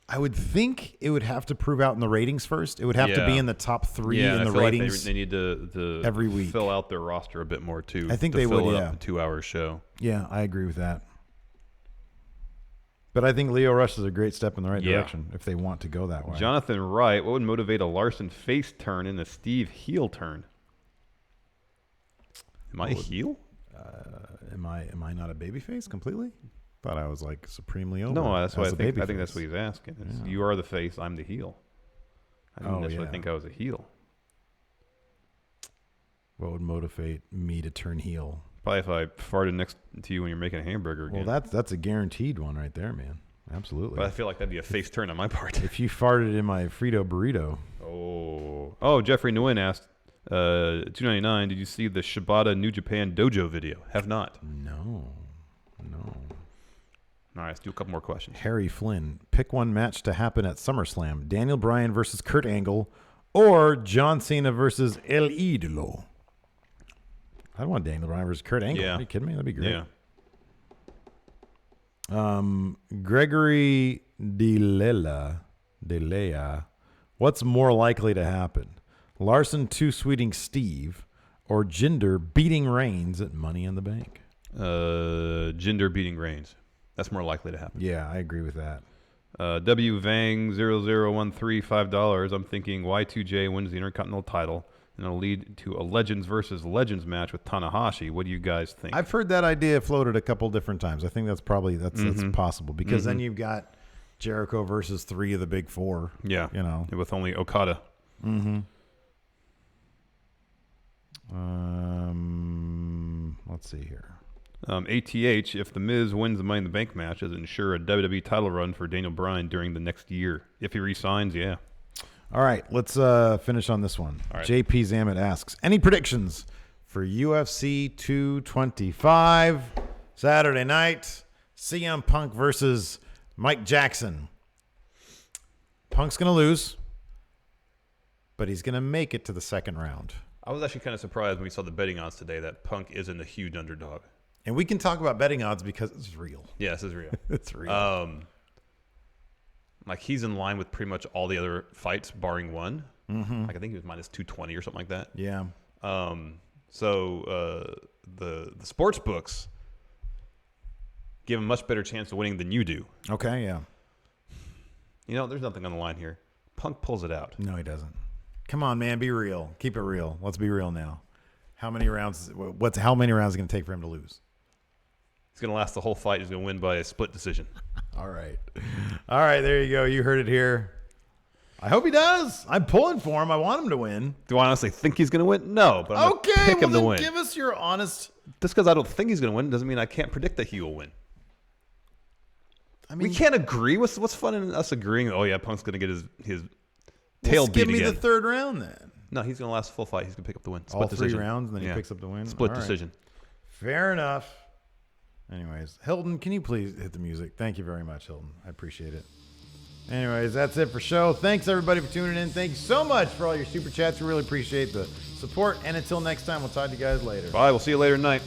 S5: I would think it would have to prove out in the ratings first. It would have to be in the top 3 in the ratings.
S6: Like they need to
S5: every week
S6: fill out their roster a bit more too.
S5: I think
S6: to
S5: they
S6: fill
S5: would.
S6: up
S5: Yeah,
S6: a 2-hour show.
S5: Yeah, I agree with that. But I think Leo Rush is a great step in the right direction if they want to go that way.
S6: Jonathan Wright, what would motivate a Larson face turn and a Steve heel turn? Am I a heel?
S5: Am I not a babyface completely? Thought I was like supremely over.
S6: No, that's what I think. I
S5: babyface.
S6: think that's what he's asking. You are the face, I'm the heel. I didn't necessarily think I was a heel.
S5: What would motivate me to turn heel?
S6: Probably if I farted next to you when you're making a hamburger again.
S5: Well, that's a guaranteed one right there, man. Absolutely.
S6: But I feel like that'd be a face turn on my part.
S5: If you farted in my Frito burrito.
S6: Oh, Jeffrey Nguyen asked, $2.99, did you see the Shibata New Japan Dojo video? Have not.
S5: No.
S6: All right, let's do a couple more questions.
S5: Harry Flynn, pick one match to happen at SummerSlam. Daniel Bryan versus Kurt Angle or John Cena versus El Idolo. I want Daniel Bryan versus Kurt Angle.
S6: Yeah.
S5: Are you kidding me? That'd be great.
S6: Yeah.
S5: Gregory DeLea What's more likely to happen? Larson two-sweeting Steve or Jinder beating Reigns at Money in the Bank?
S6: Jinder beating Reigns. That's more likely to happen.
S5: Yeah, I agree with that.
S6: W Vang 0013 $5. I'm thinking Y2J wins the Intercontinental title and it'll lead to a Legends versus Legends match with Tanahashi. What do you guys think?
S5: I've heard that idea floated a couple different times. I think that's probably that's possible because then you've got Jericho versus 3 of the big 4.
S6: Yeah,
S5: you know,
S6: with only Okada.
S5: Let's see here.
S6: ATH, if The Miz wins the Money in the Bank match, does it ensure a WWE title run for Daniel Bryan during the next year? If he resigns, yeah.
S5: All right, let's finish on this one.
S6: All right.
S5: JP Zamet asks, any predictions for UFC 225 Saturday night? CM Punk versus Mike Jackson. Punk's going to lose, but he's going to make it to the second round.
S6: I was actually kind of surprised when we saw the betting odds today that Punk isn't a huge underdog.
S5: And we can talk about betting odds because it's real.
S6: Yeah, this is real.
S5: It's real.
S6: Like he's in line with pretty much all the other fights, barring one. Like I think he was minus 220 or something like that.
S5: Yeah.
S6: So the sports books give him a much better chance of winning than you do.
S5: Okay, yeah.
S6: You know, there's nothing on the line here. Punk pulls it out.
S5: No, he doesn't. Come on, man, be real. Keep it real. Let's be real now. How many rounds? How many rounds is it going to take for him to lose?
S6: He's going to last the whole fight. He's going to win by a split decision.
S5: All right. All right, there you go. You heard it here. I hope he does. I'm pulling for him. I want him to win.
S6: Do I honestly think he's going to win? No, but I'm going to pick him to win.
S5: Give us your honest.
S6: Just because I don't think he's going to win doesn't mean I can't predict that he will win.
S5: I mean,
S6: we can't agree. What's fun in us agreeing? Oh yeah, Punk's going to get his tail beat
S5: give me
S6: again.
S5: the third round then.
S6: No, he's going to last the full fight. He's going to pick up the win.
S5: All three rounds, and then he picks up the win.
S6: Split decision.
S5: Fair enough. Anyways, Hilton, can you please hit the music? Thank you very much, Hilton. I appreciate it. Anyways, that's it for show. Thanks, everybody, for tuning in. Thank you so much for all your super chats. We really appreciate the support. And until next time, we'll talk to you guys later.
S6: Bye. We'll see you later tonight.